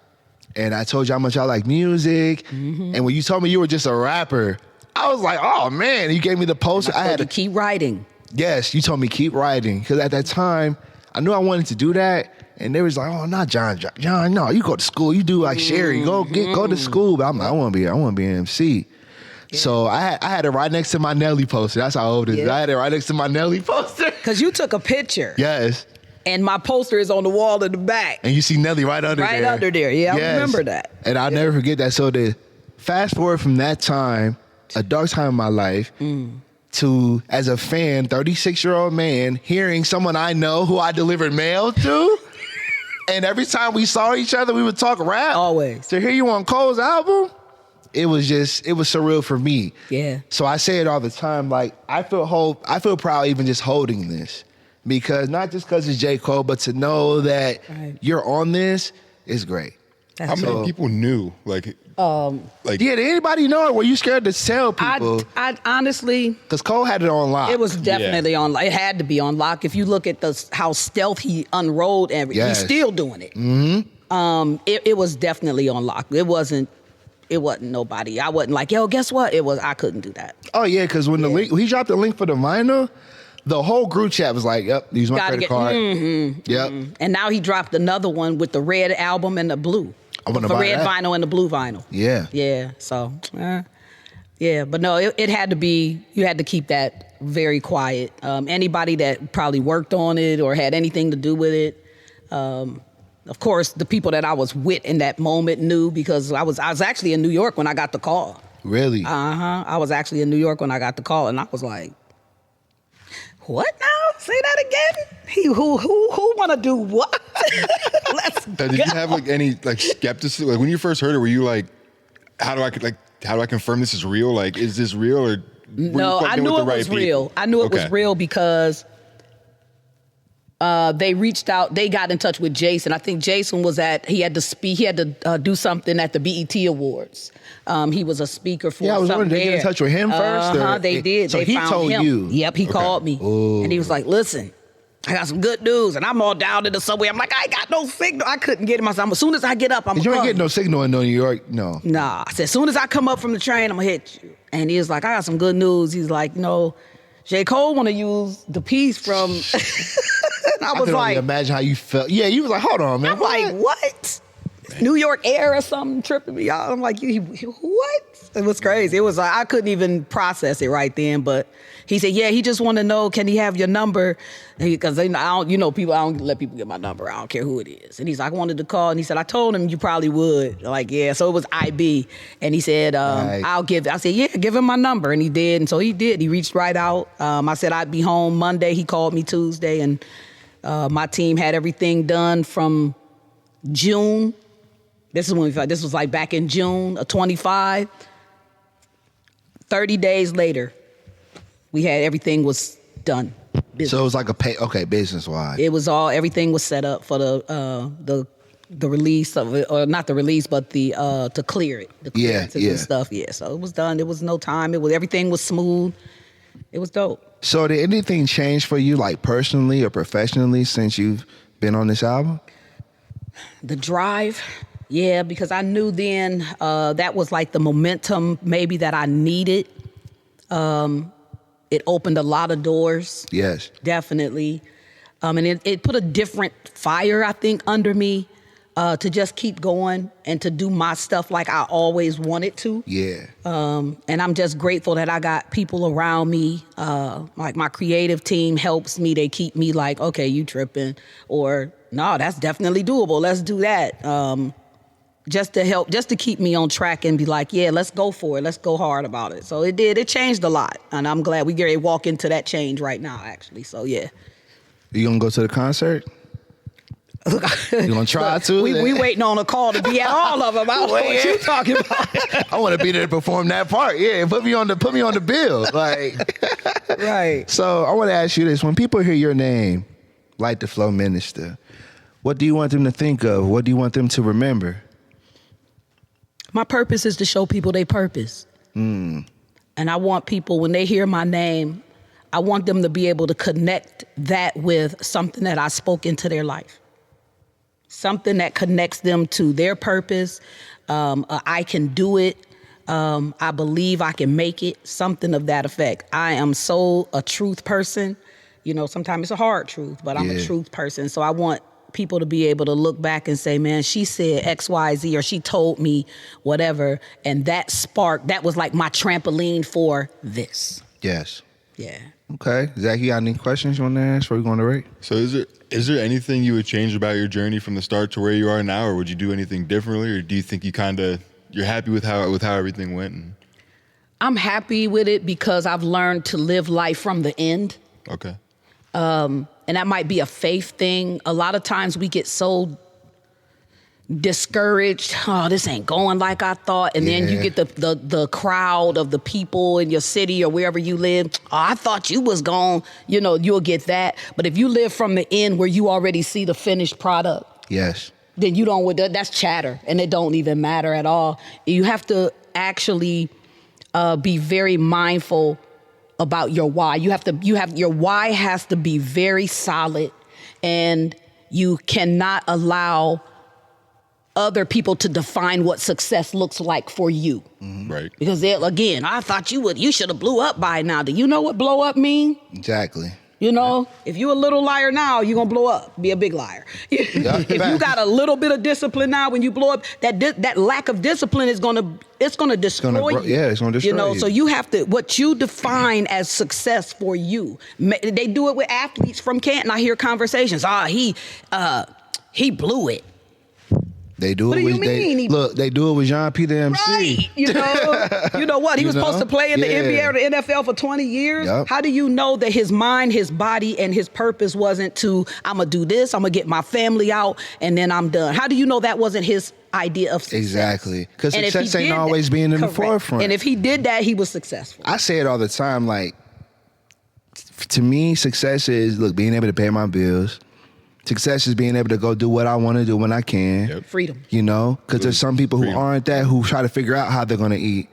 And I told you how much I like music. And when you told me you were just a rapper, I was like, oh, man. You gave me the poster. I had to keep writing. Yes, you told me keep writing. Because at that time, I knew I wanted to do that. And they was like, oh, not John, no, you go to school. You do like Sherry. Go to school. But I'm like, I want to be an MC. Yeah. So I had it right next to my Nelly poster. That's how old it is. I had it right next to my Nelly poster. Because you took a picture. Yes. And my poster is on the wall in the back. And you see Nelly right under there. Right under there. Yeah, yes. I remember that. And I'll never forget that. So the fast forward from that time, a dark time in my life, to, as a fan, 36-year-old man, hearing someone I know who I delivered mail to. And every time we saw each other, we would talk rap. Always. To hear you on Cole's album, it was surreal for me. Yeah. So I say it all the time, like, I feel proud even just holding this. Because not just because it's J. Cole, but to know that you're on this is great. How many people knew? Like, yeah, did anybody know, or were you scared to tell people? I honestly, because Cole had it on lock. It was definitely on lock. It had to be on lock. If you look at how stealth he unrolled everything, he's still doing it. It was definitely on lock. It wasn't nobody. I wasn't like, yo, guess what? I couldn't do that. Oh yeah, because when he dropped the link for the vinyl, the whole group chat was like, yep, use my credit card. Yep. And now he dropped another one with the red album and the blue. I want to buy red that. Vinyl and the blue vinyl. Yeah. Yeah. So, yeah. But no, it had to be, you had to keep that very quiet. Anybody that probably worked on it or had anything to do with it, of course, the people that I was with in that moment knew, because I was actually in New York when I got the call. Really? I was actually in New York when I got the call, and I was like, what now? Say that again? Who want to do what? Let's go. Did you have like any like skepticism? Like when you first heard it, were you like, how do I confirm this is real? Like, is this real, or no? I knew it was real. I knew it was real because they reached out. They got in touch with Jason. I think Jason was he had to speak. He had to do something at the BET Awards. He was a speaker for. Yeah, I was wondering, did they get in touch with him first? They did. So he told him. you. Yep, he called me. Ooh. And he was like, listen, I got some good news. And I'm all down in the subway. I'm like, I ain't got no signal. I couldn't get him. I said, as soon as I get up, I'm going to You ain't getting no signal in New York? No. Nah. I said, as soon as I come up from the train, I'm going to hit you. And he was like, I got some good news. He's like, no, J. Cole want to use the piece from... And I was can like... only imagine how you felt. Yeah, you was like, hold on, man. I'm like, what? New York Air or something tripping me out. I'm like, what? It was crazy. It was like, I couldn't even process it right then. But he said, yeah, he just want to know, can he have your number? Because I don't let people get my number. I don't care who it is. And he's like, I wanted to call. And he said, I told him you probably would. Like, yeah. So it was IB. And he said, I said, yeah, give him my number. And he did. And so he did. He reached right out. I said, I'd be home Monday. He called me Tuesday. And my team had everything done from June. This was like back in June of 25. 30 days later, everything was done. Business. So it was like business-wise. It was everything was set up for the the release of it, or not the release, but the to clear it, the clearances and stuff. Yeah, so it was done. It was no time. Everything was smooth. It was dope. So did anything change for you, like personally or professionally, since you've been on this album? The drive, yeah, because I knew then that was like the momentum maybe that I needed. It opened a lot of doors. Yes. Definitely. And it put a different fire, I think, under me to just keep going and to do my stuff like I always wanted to. Yeah. And I'm just grateful that I got people around me. Like my creative team helps me. They keep me like, okay, you tripping. Or, no, that's definitely doable. Let's do that. Just to help, just to keep me on track and be like, yeah, let's go for it. Let's go hard about it. So it did. It changed a lot. And I'm glad we get ready to walk into that change right now, actually. So, yeah. You gonna go to the concert? You gonna try to? We waiting on a call to be at all of them. I don't know what you talking about. I want to be there to perform that part. Yeah, put me on the bill. Like, right. So I want to ask you this: when people hear your name, Light Da Flow Minista, what do you want them to think of? What do you want them to remember? My purpose is to show people their purpose. And I want people, when they hear my name, I want them to be able to connect that with something that I spoke into their life. Something that connects them to their purpose. I can do it. I believe I can make it. Something of that effect. I am so a truth person. You know, sometimes it's a hard truth, but I'm a truth person. So I want people to be able to look back and say, man, she said X, Y, Z, or she told me whatever. And that spark, that was like my trampoline for this. Yes. Yeah. Okay. Zach, you got any questions you want to ask before we go on the break? So is there anything you would change about your journey from the start to where you are now, or would you do anything differently, or do you think you're happy with how everything went? I'm happy with it because I've learned to live life from the end. Okay. And that might be a faith thing. A lot of times we get so discouraged. Oh, this ain't going like I thought. And then you get the crowd of the people in your city or wherever you live. Oh, I thought you was gone. You know, you'll get that. But if you live from the end where you already see the finished product, yes, then you don't. That's chatter, and it don't even matter at all. You have to actually be very mindful about your why. Your why has to be very solid, and you cannot allow other people to define what success looks like for you. Right. Because again, I thought you should have blew up by now. Do you know what blow up mean? Exactly. You know, if you a little liar now, you're going to blow up, be a big liar. If you got a little bit of discipline now, when you blow up, that lack of discipline is going to destroy you. Yeah, it's going to destroy you. You know, so you have to, what you define as success for you. They do it with athletes from Canton. I hear conversations. He blew it. They do what it do with you mean? They do it with Jéan P the MC. Right. You know what? He was supposed to play in the NBA or the NFL for 20 years. Yep. How do you know that his mind, his body, and his purpose wasn't to, I'm going to do this, I'm going to get my family out, and then I'm done? How do you know that wasn't his idea of success? Exactly. Because success ain't always being in the forefront. And if he did that, he was successful. I say it all the time, like, to me, success is, being able to pay my bills. Success is being able to go do what I want to do when I can. Yep. Freedom. You know, because there's some people who aren't that, who try to figure out how they're going to eat,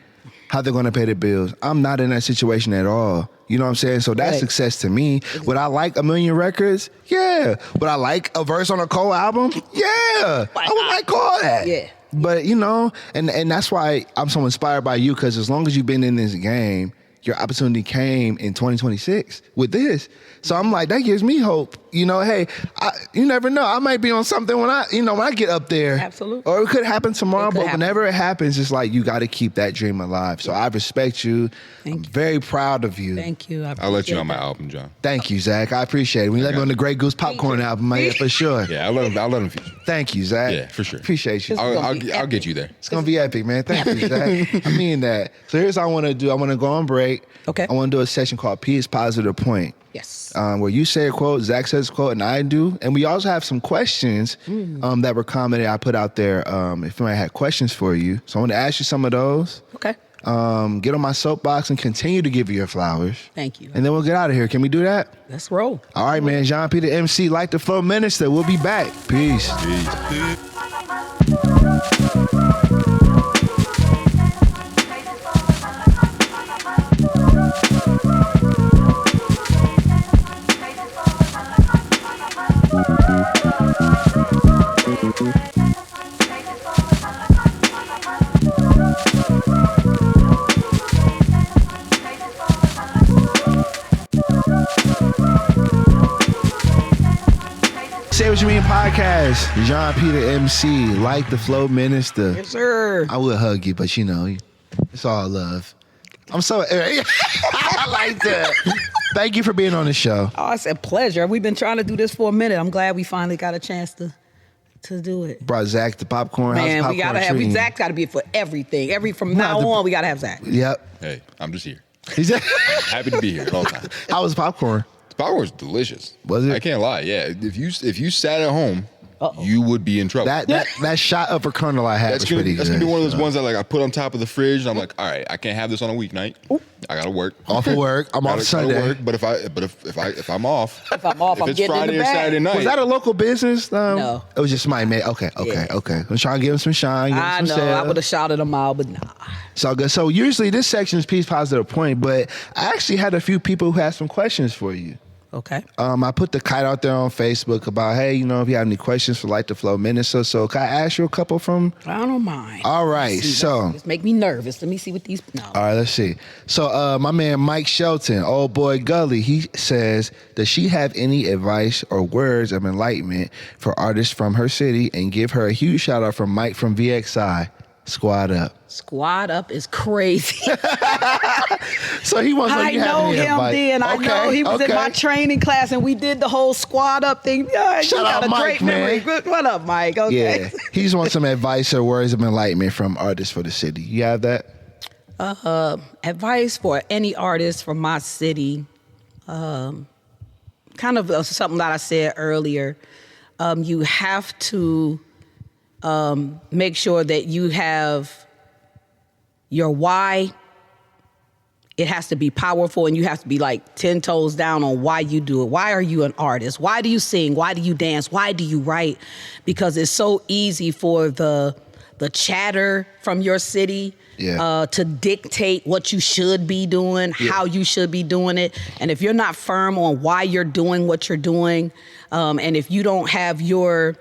how they're going to pay their bills. I'm not in that situation at all. You know what I'm saying? So that's success to me. Exactly. Would I like 1 million records? Yeah. Would I like a verse on a Cole album? Yeah. I would like all that. Yeah. But, you know, and that's why I'm so inspired by you, because as long as you've been in this game, your opportunity came in 2026 with this. So I'm like, that gives me hope. You know, hey, you never know. I might be on something when I get up there. Absolutely. Or it could happen tomorrow, but whenever it happens, it's like you got to keep that dream alive. So I respect you. I'm very proud of you. Thank you. I'll let you on my album, John. Thank you, Zach. I appreciate it. When you let me on the Grey Goose Popcorn album, man, for sure. Yeah, I'll let him feature. Thank you, Zach. Yeah, for sure. Appreciate you. I'll get you there. It's going to be epic, man. Thank you, Zach. I mean that. So here's what I want to do. I want to go on break. Okay. I want to do a session called P is Positive Point. Yes. Where you say a quote, Zach says a quote, and I do. And we also have some questions that were commented. I put out there if anybody had questions for you. So I want to ask you some of those. Okay. Get on my soapbox and continue to give you your flowers. Thank you. And then we'll get out of here. Can we do that? Let's roll. All right, man. Jéan P the MC, Light Da Flow Minista. We'll be back. Peace. Peace. Say What You Mean podcast. Jéan P the MC, Light Da Flow Minista. Yes, sir. I would hug you, but you know, it's all love. I'm so I like that. Thank you for being on the show. Oh, it's a pleasure. We've been trying to do this for a minute. I'm glad we finally got a chance to do it. Brought Zach the popcorn. Man, How's we gotta popcorn have Zach's gotta be for everything. From now on, we gotta have Zach. Yep. Hey, I'm just here. He's Happy to be here all the time. How was popcorn? Popcorn's delicious. Was it? I can't lie. Yeah, if you sat at home, you would be in trouble. That shot upper kernel I had was pretty good. That's gonna be one of those ones that like I put on top of the fridge. And I'm like, all right, I can't have this on a weeknight. I gotta work. Off of work. I'm off Sunday. Gotta work, but if I'm off, if I'm it's getting Friday in the or bag. Saturday night. Was that a local business? No. It was just somebody made. Okay. Yeah. I'm trying to give him some shine. I know. I would have shouted him out, but nah. It's all good. So usually this section is peace, positive, point, but I actually had a few people who had some questions for you. Okay. I put the kite out there on Facebook about, hey, you know, if you have any questions for Light Da Flow Minista. So can I ask you a couple from? I don't mind. All right. So just make me nervous. Let me see what these. No. All right, let's see. So my man Mike Shelton, old boy Gully, he says, does she have any advice or words of enlightenment for artists from her city? And give her a huge shout out from Mike from VXI. Squad up. Squad up is crazy. So he wants. I know him then. I know he was in my training class, and we did the whole squad up thing. Yeah, shout out Mike, man. What up, Mike? Okay. Yeah, he just wants some advice or words of enlightenment from artists for the city. You have that? Advice for any artist from my city. Kind of something that I said earlier. You have to make sure that you have your why. It has to be powerful, and you have to be like 10 toes down on why you do it. Why are you an artist? Why do you sing? Why do you dance? Why do you write? Because it's so easy for the chatter from your city to dictate what you should be doing, how you should be doing it. And if you're not firm on why you're doing what you're doing, and if you don't have your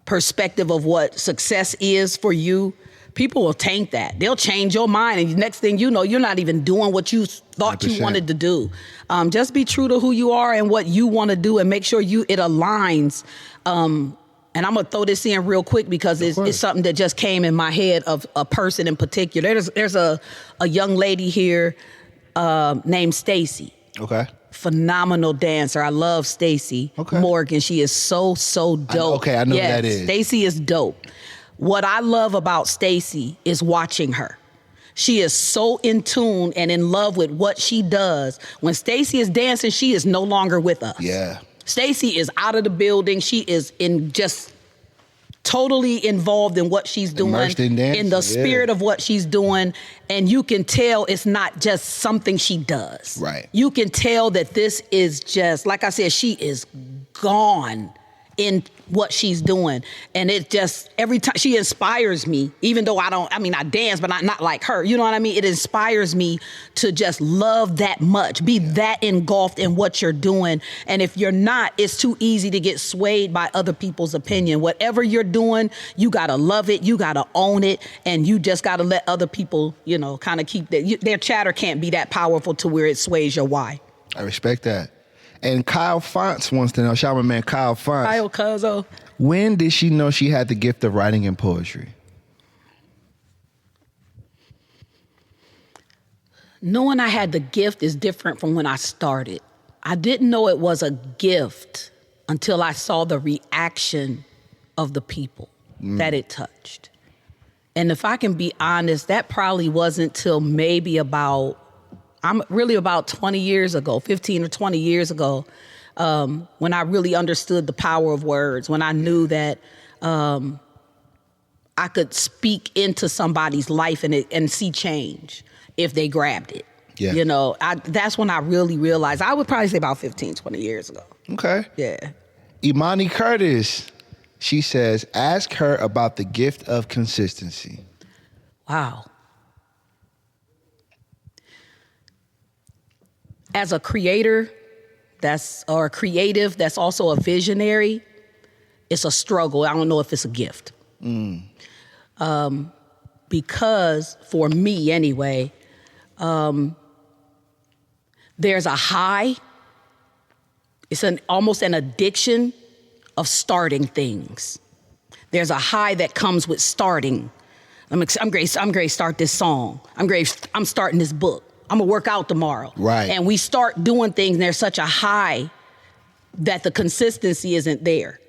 perspective of what success is for you, people will taint that. They'll change your mind, and the next thing you know, you're not even doing what you thought 100%. You wanted to do. Just be true to who you are and what you want to do, and make sure it aligns. And I'm gonna throw this in real quick because it's something that just came in my head of a person in particular. There's a young lady here named Stacy. Okay. Phenomenal dancer. I love Stacy Morgan. She is so dope. I know who that is. Stacy is dope. What I love about Stacy is watching her. She is so in tune and in love with what she does. When Stacy is dancing, she is no longer with us. Yeah. Stacy is out of the building. She is just totally involved in what she's doing, in the spirit of what she's doing. And you can tell it's not just something she does. Right. You can tell that this is just, like I said, she is gone in what she's doing. And it just, every time, she inspires me, even though I dance, but not like her. You know what I mean? It inspires me to just love that much, be that engulfed in what you're doing. And if you're not, it's too easy to get swayed by other people's opinion. Whatever you're doing, you gotta love it, you gotta own it, and you just gotta let other people, kind of keep their chatter can't be that powerful to where it sways your why. I respect that. And Kyle Fonts wants to know, shout out my man Kyle Fonts. Kyle Cuzzo. When did she know she had the gift of writing and poetry? Knowing I had the gift is different from when I started. I didn't know it was a gift until I saw the reaction of the people that it touched. And if I can be honest, that probably wasn't till maybe about 20 years ago, 15 or 20 years ago, when I really understood the power of words, when I knew that I could speak into somebody's life and see change if they grabbed it. Yeah. That's when I really realized. I would probably say about 15, 20 years ago. Okay. Yeah. Imani Curtis, she says, ask her about the gift of consistency. Wow. As a creator, or a creative, that's also a visionary, it's a struggle. I don't know if it's a gift. Because for me anyway, there's a high It's almost an addiction of starting things. There's a high that comes with starting. I'm great to start this song. I'm starting this book. I'm gonna work out tomorrow. Right. And we start doing things and there's such a high that the consistency isn't there.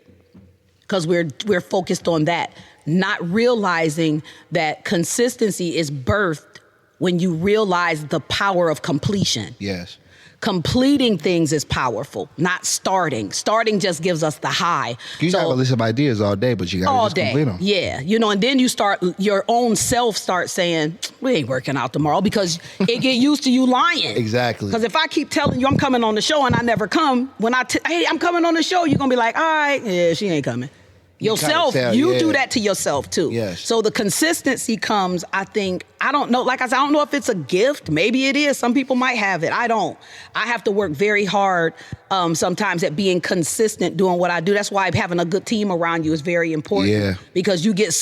Because we're focused on that, not realizing that consistency is birthed when you realize the power of completion. Yes. Completing things is powerful, not starting. Starting just gives us the high. You have a list of ideas all day, but you gotta just complete them. Yeah, and then your own self starts saying, we ain't working out tomorrow, because it get used to you lying. Exactly. Because if I keep telling you I'm coming on the show and I never come, when hey, I'm coming on the show, you're gonna be like, all right, yeah, she ain't coming. Yourself, you do that to yourself too. Yes. So the consistency comes, I think, I don't know, like I said, I don't know if it's a gift. Maybe it is. Some people might have it. I don't. I have to work very hard sometimes at being consistent doing what I do. That's why having a good team around you is very important. Yeah. Because you get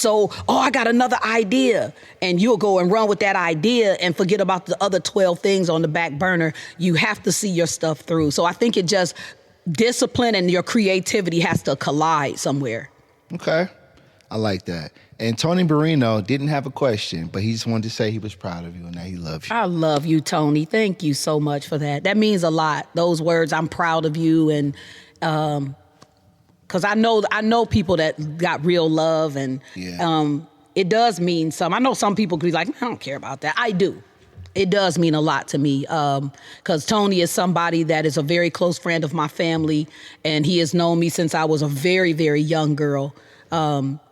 I got another idea. And you'll go and run with that idea and forget about the other 12 things on the back burner. You have to see your stuff through. So I think it just, discipline and your creativity has to collide somewhere. Okay. I like that. And Tony Barrino didn't have a question, but he just wanted to say he was proud of you and that he loves you. I love you, Tony. Thank you so much for that. That means a lot. Those words, I'm proud of you. And because I know people that got real love, and it does mean something. I know some people could be like, I don't care about that. I do. It does mean a lot to me, because Tony is somebody that is a very close friend of my family, and he has known me since I was a very, very young girl.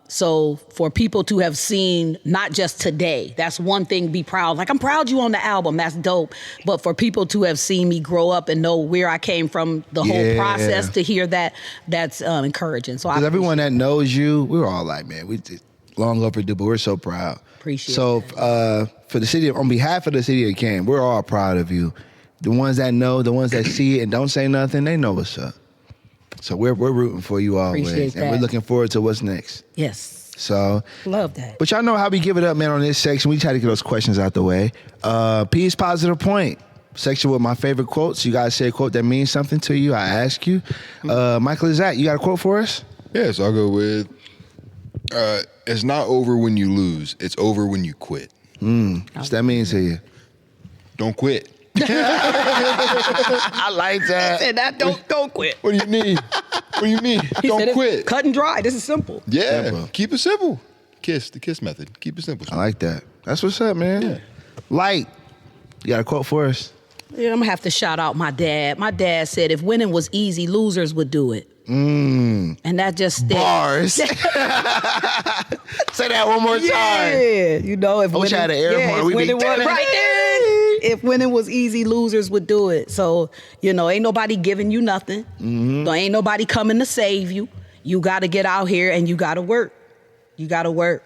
So for people to have seen, not just today, that's one thing, be proud. Like, I'm proud you on the album, that's dope. But for people to have seen me grow up and know where I came from, the whole process, to hear that, that's encouraging. So everyone that knows you, we're all like, man, we did long overdue, but we're so proud. Appreciate that. For the city, on behalf of the city of Canton, we're all proud of you. The ones that know, the ones that see it and don't say nothing, they know what's up. So we're rooting for you always. Appreciate and that. We're looking forward to what's next. Yes. So love that. But y'all know how we give it up, man, on this section. We try to get those questions out the way. P's positive point. Section with my favorite quotes. You guys say a quote that means something to you. I ask you. Michael, Zach, you got a quote for us? Yeah, so I'll go with, it's not over when you lose. It's over when you quit. What's that mean to you? Don't quit. I like that. He said that, don't quit. What do you mean? What do you mean? Don't quit. Cut and dry. This is simple. Yeah, Simple. Keep it simple. The kiss method. Keep it simple. I like that. That's what's up, man. Yeah. Light, you got a quote for us? Yeah, I'm gonna have to shout out my dad. My dad said, if winning was easy, losers would do it. And that just sticks. Bars. Say that one more time. Yeah, if I wish I had an air horn. If winning was right there. If winning was easy, losers would do it. So, ain't nobody giving you nothing. There ain't nobody coming to save you. You got to get out here and you got to work. You got to work.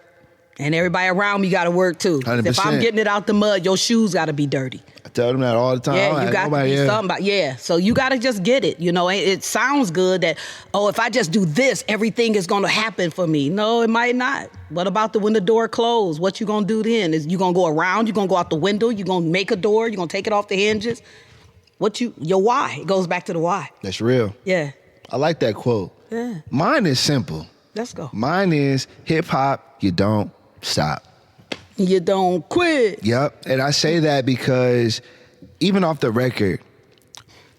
And everybody around me got to work too. 100%. If I'm getting it out the mud, your shoes got to be dirty. I tell them that all the time. Yeah, you got to be somebody. So you got to just get it. It sounds good that, if I just do this, everything is going to happen for me. No, it might not. What about when the door closed? What you going to do then? Is you going to go around? You going to go out the window? You going to make a door? You going to take it off the hinges? Your why? It goes back to the why. That's real. Yeah. I like that quote. Yeah. Mine is simple. Let's go. Mine is hip hop, you don't stop. You don't quit. Yep. And I say that because even off the record,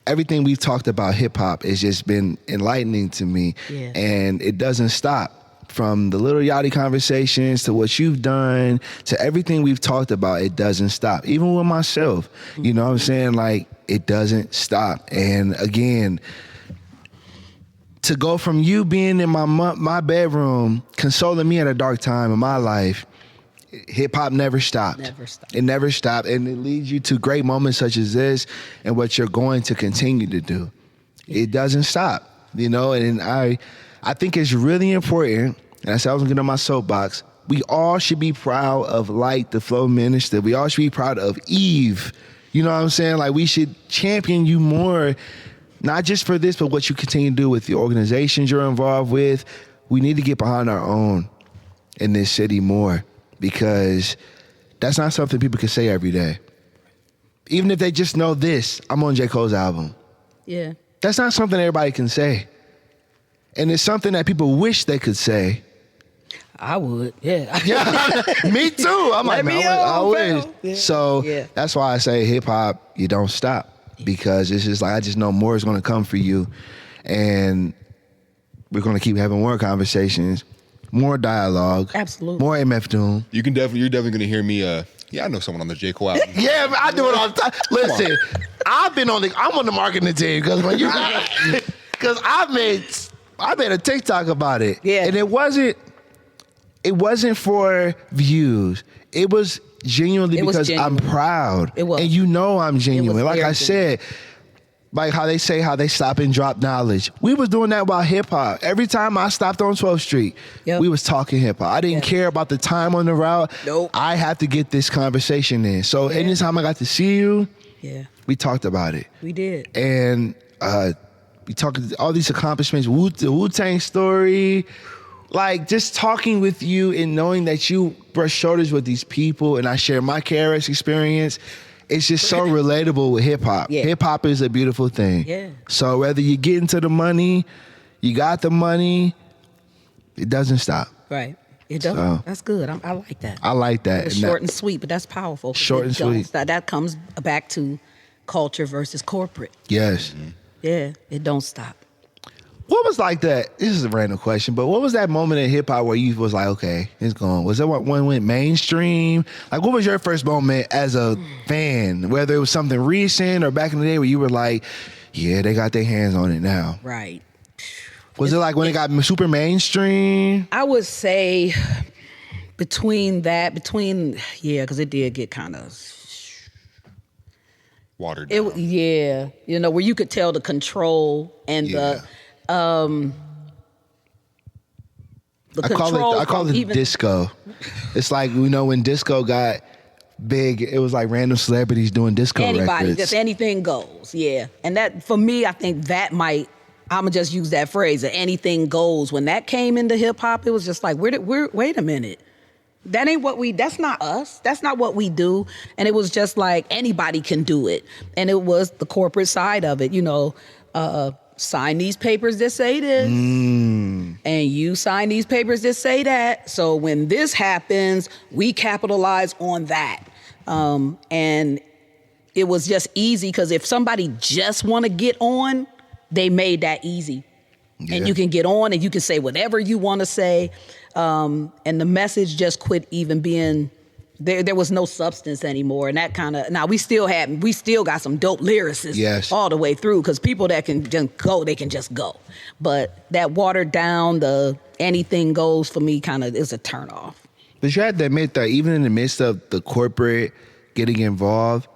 everything we've talked about hip hop has just been enlightening to me. Yeah. And it doesn't stop. From the Little Yachty conversations to what you've done to everything we've talked about, it doesn't stop. Even with myself, you know what I'm saying? Like, it doesn't stop. And again, to go from you being in my bedroom, consoling me at a dark time in my life, hip hop never stopped. Never stopped. It never stopped. And it leads you to great moments such as this and what you're going to continue to do. It doesn't stop, and I think it's really important, and I said I was gonna get on my soapbox, we all should be proud of Light Da Flow Minista. We all should be proud of Eve. You know what I'm saying? Like, we should champion you more, not just for this, but what you continue to do with the organizations you're involved with. We need to get behind our own in this city more, because that's not something people can say every day. Even if they just know this, I'm on J. Cole's album. Yeah. That's not something everybody can say. And it's something that people wish they could say. I would, yeah. Yeah, me too. I'm like, man, I wish. Yeah. So that's why I say hip hop, you don't stop. Because it's just like, I just know more is going to come for you. And we're going to keep having more conversations, more dialogue. Absolutely. More MF Doom. You're definitely going to hear me, I know someone on the J. Cole album. Yeah, but I do it all the time. Listen, I'm on the marketing team because when you because I made a TikTok about it. Yeah. And it wasn't for views. It was genuinely because I'm proud. It was. And you know I'm genuine. Like I genuine. said, like how they stop and drop knowledge. We was doing that while hip hop. Every time I stopped on 12th Street, we was talking hip hop. I didn't care about the time on the route. Nope. I have to get this conversation in. So anytime I got to see you, we talked about it. We did. And we talked all these accomplishments, the Wu-Tang story, like just talking with you and knowing that you brush shoulders with these people and I share my KRS experience. It's just so relatable with hip hop. Yeah. Hip hop is a beautiful thing. Yeah. So whether you get into the money, you got the money, it doesn't stop. Right. It doesn't. So, that's good. I like that. I like that. It's short and sweet, but that's powerful. Short and sweet. That comes back to culture versus corporate. Yes. Mm-hmm. Yeah. It don't stop. What was like that? This is a random question, but what was that moment in hip hop where you was like, okay, it's gone? Was that when it went mainstream? Like, what was your first moment as a fan? Whether it was something recent or back in the day where you were like, yeah, they got their hands on it now. Right. Was it like when it got super mainstream? I would say between, because it did get kind of watered down. Where you could tell the control and the control. I call it disco. It's like, when disco got big, it was like random celebrities doing disco records. Just anything goes, yeah. And that, for me, I think that I'm gonna just use that phrase, that anything goes. When that came into hip hop, it was just like, wait a minute. That's not us. That's not what we do. And it was just like, anybody can do it. And it was the corporate side of it, sign these papers that say this, and you sign these papers that say that. So when this happens, we capitalize on that. And it was just easy because if somebody just want to get on, they made that easy. Yeah. And you can get on and you can say whatever you want to say. And the message just quit even being there was no substance anymore. And that kind of, now we still got some dope lyricists all the way through, because people that can just go, they can just go. But that watered down, the anything goes for me kind of is a turnoff. But you had to admit that even in the midst of the corporate getting involved,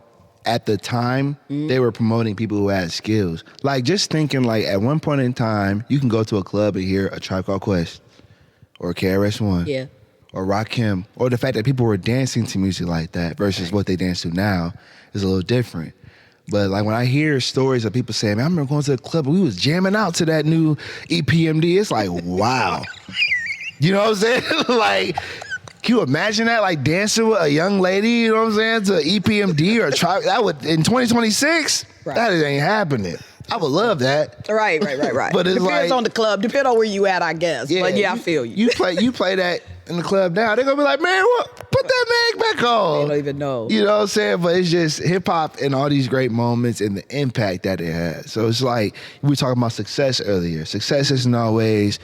at the time, they were promoting people who had skills. Like, just thinking, like, at one point in time, you can go to a club and hear a Tribe Called Quest or KRS-One. Yeah. Or Rakim, or the fact that people were dancing to music like that versus what they dance to now is a little different. But like when I hear stories of people saying, man, I remember going to the club and we was jamming out to that new EPMD, it's like, wow. You know what I'm saying? Like, can you imagine that? Like dancing with a young lady, you know what I'm saying, to EPMD or Tribe? That would, in 2026, that ain't happening. I would love that. Right. But it depends on the club, depends on where you at, I guess. Yeah, but I feel you. You play that in the club now, they're gonna be like, man, what? Put that mag back on. They don't even know. You know what I'm saying? But it's just hip hop and all these great moments and the impact that it has. So it's like, we were talking about success earlier. Success isn't always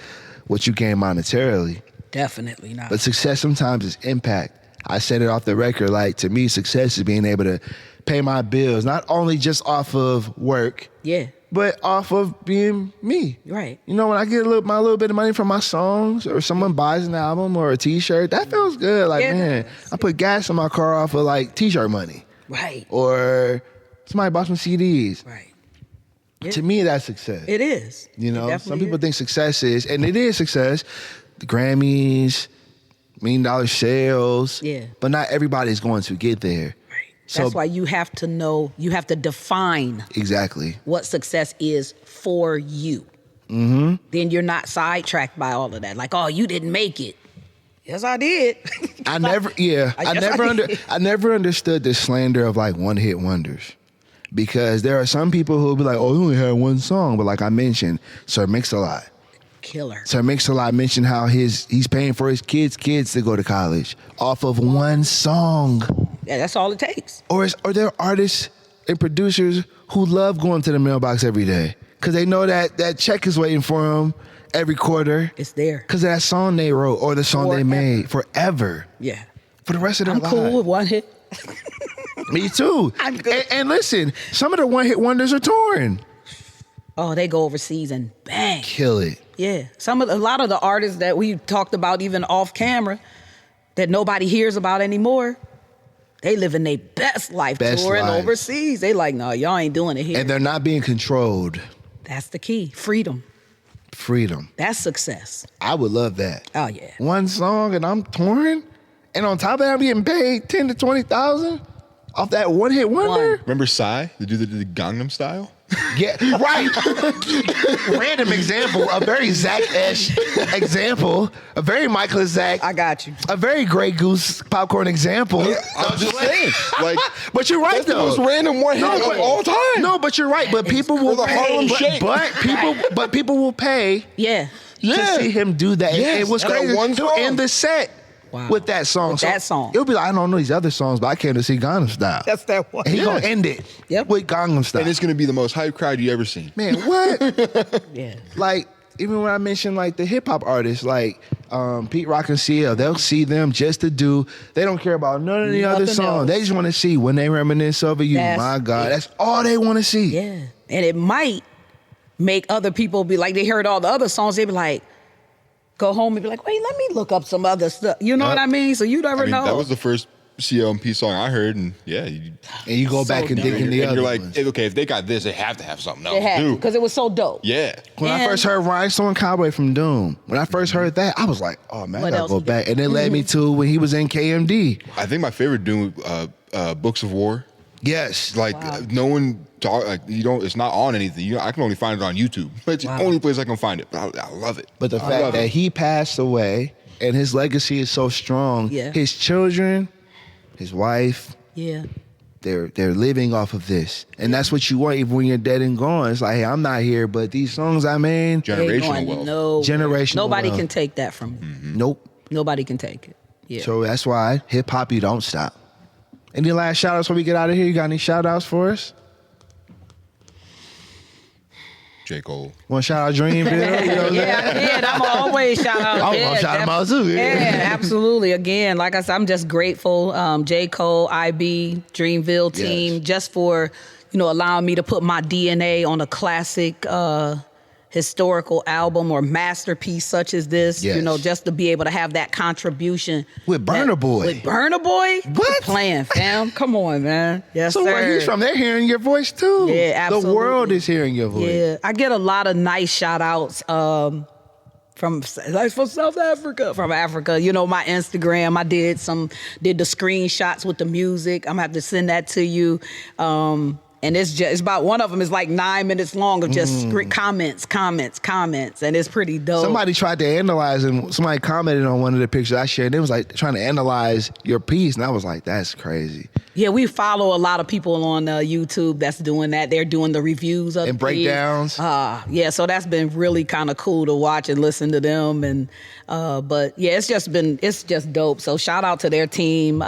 what you gain monetarily. Definitely not. But success sometimes is impact. I said it off the record, like, to me, success is being able to pay my bills, not only just off of work, but off of being me. Right. You know, when I get my little bit of money from my songs, or someone buys an album or a t-shirt, that feels good. Like, man, I put gas in my car off of like t-shirt money. Right. Or somebody bought some CDs. Right. To me, that's success. It is. You know, some people think success is, and it is success, the Grammys, $1 million sales. Yeah. But not everybody's going to get there. So, that's why you have to know, you have to define exactly what success is for you. Mm-hmm. Then you're not sidetracked by all of that. Like, oh, you didn't make it. Yes, I did. I never understood the slander of like one-hit wonders. Because there are some people who will be like, oh, he only had one song. But like I mentioned, Sir Mix-a-Lot. Killer. Sir Mix-a-Lot mentioned how he's paying for his kids to go to college off of one song. Yeah, that's all it takes. Or there are artists and producers who love going to the mailbox every day because they know that check is waiting for them every quarter. It's there. Because of that song they wrote or the song they made forever. Yeah. For the rest of their lives. I'm cool with one hit. Me too. I'm good. And listen, some of the one-hit wonders are touring. Oh, they go overseas and bang. Kill it. Yeah. A lot of the artists that we talked about even off camera that nobody hears about anymore, they living their best life touring overseas. They like, no, y'all ain't doing it here. And they're not being controlled. That's the key. Freedom. That's success. I would love that. Oh, yeah. One song and I'm touring, and on top of that, I'm getting paid $10,000 to $20,000 off that one-hit wonder. Remember Psy, the dude that did the Gangnam Style? Yeah, right. Random example, a very Zach-esh example, a very Michael Zach. I got you. A very Grey Goose popcorn example. I'm just saying. Like, but you're right, that's though. the most random one hit of all time. No, but you're right. But people will pay. But people will pay. Yeah. To see him do that. Yes, it was that crazy. one He'll song. end the set. Wow. With that song. It'll be like, I don't know these other songs, but I came to see Gangnam Style. That's that one. And he gonna end it with Gangnam Style. And it's gonna be the most hype crowd you ever seen. Man, what? Yeah. Like, even when I mentioned like the hip hop artists, like Pete Rock and CL, they'll see them just to do. They don't care about none of the other songs. They just want to see When They Reminisce Over You. My God, that's all they want to see. Yeah, and it might make other people be like, they heard all the other songs, they be like, go home and be like, wait, let me look up some other stuff. You know what I mean? So you never know. That was the first CLMP song I heard, and you go back and dig in the other you're like, ones. okay, if they got this, they have to have something else. They had to, because it was so dope. Yeah. When I first heard Rhinestone Cowboy from Doom, when I first heard that, I was like, oh man, I gotta go back. And it led me to when he was in KMD. I think my favorite Doom, Books of War. Yes. Like no one talk, like you don't. It's not on anything. I can only find it on YouTube. It's the only place I can find it. But I love it. But the fact that he passed away and his legacy is so strong. Yeah. His children, his wife. Yeah. They're living off of this, and that's what you want even when you're dead and gone. It's like, hey, I'm not here, but these songs I made, generational wealth. Generational. Nobody wealth. can take that from you. Mm-hmm. Nope. Nobody can take it. Yeah. So that's why hip hop, you don't stop. Any last shout outs before we get out of here? You got any shout outs for us? J. Cole. Want to shout out Dreamville? You know Yeah, I did. I'm always shout out. I'm going to shout him out too. Yeah, absolutely. Again, like I said, I'm just grateful. J. Cole, IB, Dreamville team, just for, allowing me to put my DNA on a classic historical album or masterpiece such as this, just to be able to have that contribution. With Burna Boy. With Burna Boy? What? Playing, fam. Come on, man. Yes, so sir. where he's from, they're hearing your voice too. Yeah, absolutely. The world is hearing your voice. Yeah, I get a lot of nice shout outs from South Africa, from Africa. My Instagram, I did the screenshots with the music. I'm gonna have to send that to you. And it's about, one of them is like 9 minutes long of just comments, and it's pretty dope. Somebody tried to analyze, and somebody commented on one of the pictures I shared. They was like trying to analyze your piece, and I was like, that's crazy. Yeah, we follow a lot of people on YouTube that's doing that. They're doing the reviews of and breakdowns. Yeah, so that's been really kind of cool to watch and listen to them. And but yeah, it's just dope. So shout out to their team.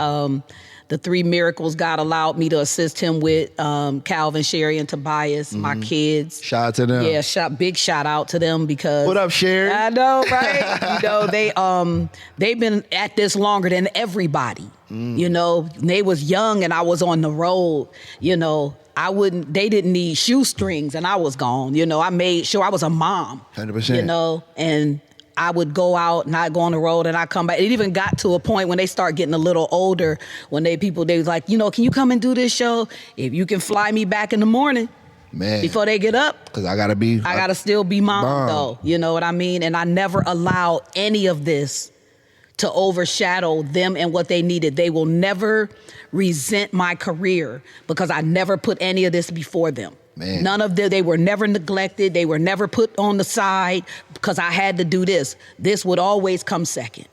The 3 miracles God allowed me to assist him with, Calvin, Sherry, and Tobias, my kids. Shout out to them. Yeah, big shout out to them because... What up, Sherry? I know, right? They've been at this longer than everybody. They was young and I was on the road. They didn't need shoestrings and I was gone. I made sure I was a mom. 100%. And I would go out and I'd go on the road and I'd come back. It even got to a point when they start getting a little older, when they was like, can you come and do this show? If you can fly me back in the morning, man, before they get up. Because I got to still be mom, though. You know what I mean? And I never allow any of this to overshadow them and what they needed. They will never resent my career because I never put any of this before them. Man. None of them, they were never neglected. They were never put on the side because I had to do this. This would always come second.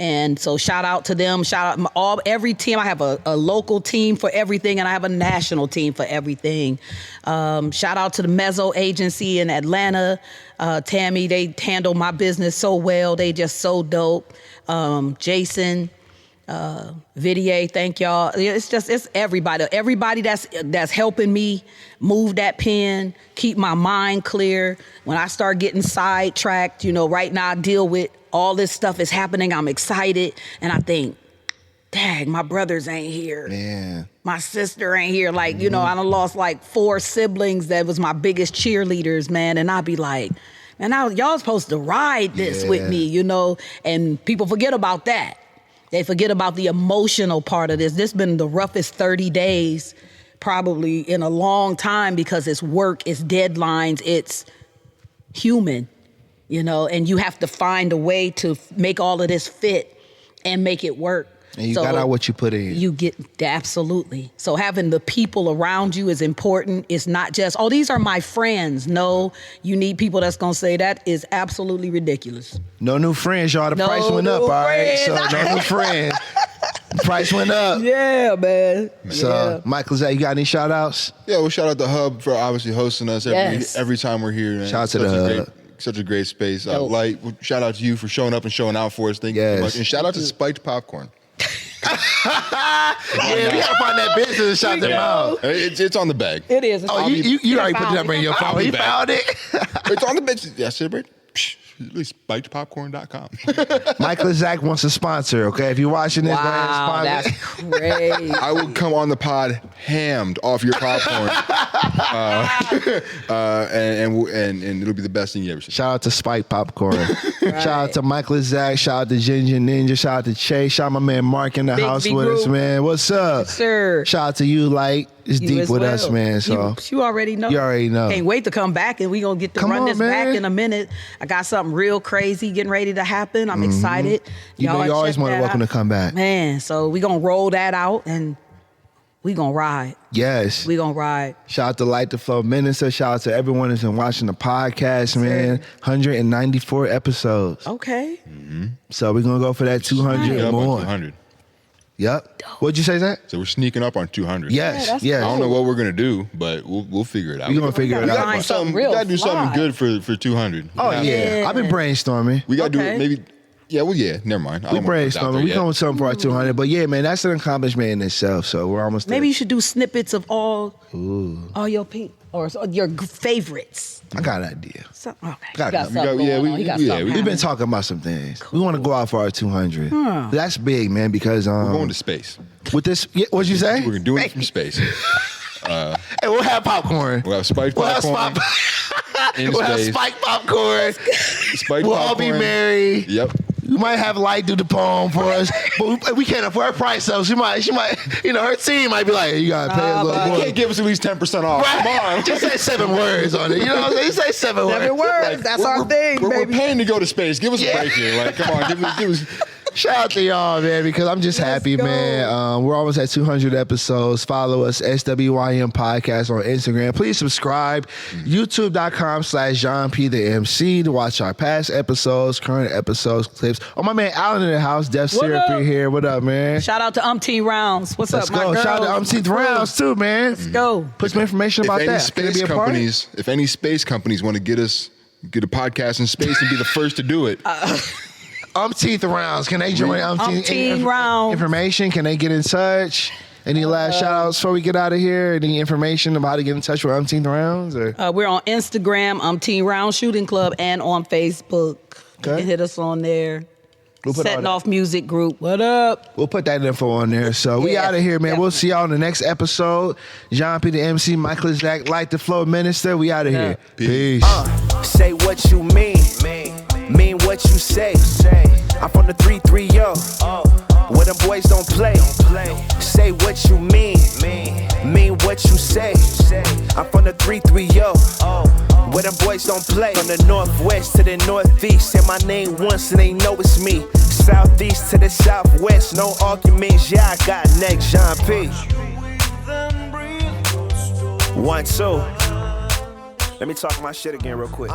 And so shout out to them. Shout out every team. I have a local team for everything, and I have a national team for everything. Shout out to the Mezzo agency in Atlanta. Tammy, they handle my business so well. They just so dope. Jason, Vidier, thank y'all. It's everybody that's helping me move that pen, keep my mind clear. When I start getting sidetracked, right now I deal with all this stuff is happening. I'm excited, and I think, dang, my brothers ain't here. Man. My sister ain't here. Like, I done lost like 4 siblings that was my biggest cheerleaders, man. And I'd be like, man, y'all supposed to ride this with me, and people forget about that. They forget about the emotional part of this. This has been the roughest 30 days probably in a long time because it's work, it's deadlines, it's human, and you have to find a way to make all of this fit and make it work. And you got out what you put in. You get, absolutely. So having the people around you is important. It's not just, these are my friends. No, you need people that's going to say that is absolutely ridiculous. No new friends, y'all. The price went up, all right? So no new friends. The price went up. Yeah, man. So, Michael, you got any shout outs? Yeah, well, shout out to Hub for obviously hosting us every time we're here, man. Shout out to the Hub. Such a great space. Light, shout out to you for showing up and showing out for us. Thank you so much. And shout out to Spiked Popcorn. Yeah, we gotta find that business and shout them out. It's on the bag. It is. You already put the number in your phone. He found it. It's on the bag. Yeah, celebrate. SpikedPopcorn.com. Michael Zach wants to sponsor. Okay, if you're watching this, go ahead and sponsor. That's crazy. I will come on the pod hammed off your popcorn, and it'll be the best thing you ever seen. Shout out to Spike Popcorn. Shout out to Michael Zach. Shout out to Ginger Ninja. Shout out to Chase. Shout out my man Mark in the house with us, man. What's up? Yes, sir. Shout out to you, Light. It's you deep with us, man. So you already know. You already know. Can't wait to come back, and we gonna get to run this back in a minute. I got something real crazy getting ready to happen. I'm excited. You always want to welcome to come back, man. So we gonna roll that out, and we gonna ride. Yes, we gonna ride. Shout out to Light Da Flow Minista. Shout out to everyone that's been watching the podcast, man. 194 episodes. Okay. So we're gonna go for that 200 more. 200. Yep. What'd you say, Zach? So we're sneaking up on 200. Yes. Yeah, I don't know what we're gonna do, but we'll figure it out. We're gonna figure it out. We gotta do something good for 200. Oh yeah. I've been brainstorming. We gotta do it maybe. Yeah, well, never mind. We brainstorming. We going with something for our 200. But yeah, man, that's an accomplishment in itself. So we're almost there. Maybe you should do snippets of all your people or your favorites. I got an idea. We've been talking about some things. Cool. We want to go out for our 200. That's big, man, because we're going to space. With this, what'd you say? We're doing it from space. And we'll have popcorn. We'll have spiked popcorn. We'll have spiked popcorn. We'll all be married. Yep. We might have Light do the poem for us, but we can't afford her price, so she might, her team might be like, hey, you gotta pay a little more. You can't give us at least 10% off. Right. Come on. Just say 7 words on it. You know what I'm saying? You say 7 words. 7 words. That's our thing, baby. We're paying to go to space. Give us a break here. Like, come on, give us. Shout out to y'all, man, because I'm just happy, man. We're almost at 200 episodes. Follow us, SWYM Podcast on Instagram. Please subscribe. YouTube.com/Jéan P the MC to watch our past episodes, current episodes, clips. Oh, my man Alan in the house, Def Syrupy here. What up, man? Shout out to Umpteen Rounds. What's up, my girl? Shout out to Umpteen Rounds, too, man. Let's go. Put some information about that. If any space companies want to get a podcast in space and be the first to do it. Umpteenth Rounds. Can they join Umpteen Rounds? Information? Can they get in touch? Any last shout outs before we get out of here? Any information about how to get in touch with Umpteenth Rounds? Or? We're on Instagram, Umpteen Rounds Shooting Club, and on Facebook. Okay. You can hit us on there. Setting Off Music Group. What up? We'll put that info on there. So we out of here, man. Definitely. We'll see y'all in the next episode. Jéan P the MC, Michael Zach, Light Da Flow Minista. We out of here. Peace. Say what you mean what you say. I'm from the 330, where them boys don't play. Say what you mean what you say. I'm from the 330, where them boys don't play. From the northwest to the northeast, say my name once and they know it's me. Southeast to the southwest, no arguments. Yeah, I got next, Jéan P. 1, 2. Let me talk my shit again real quick.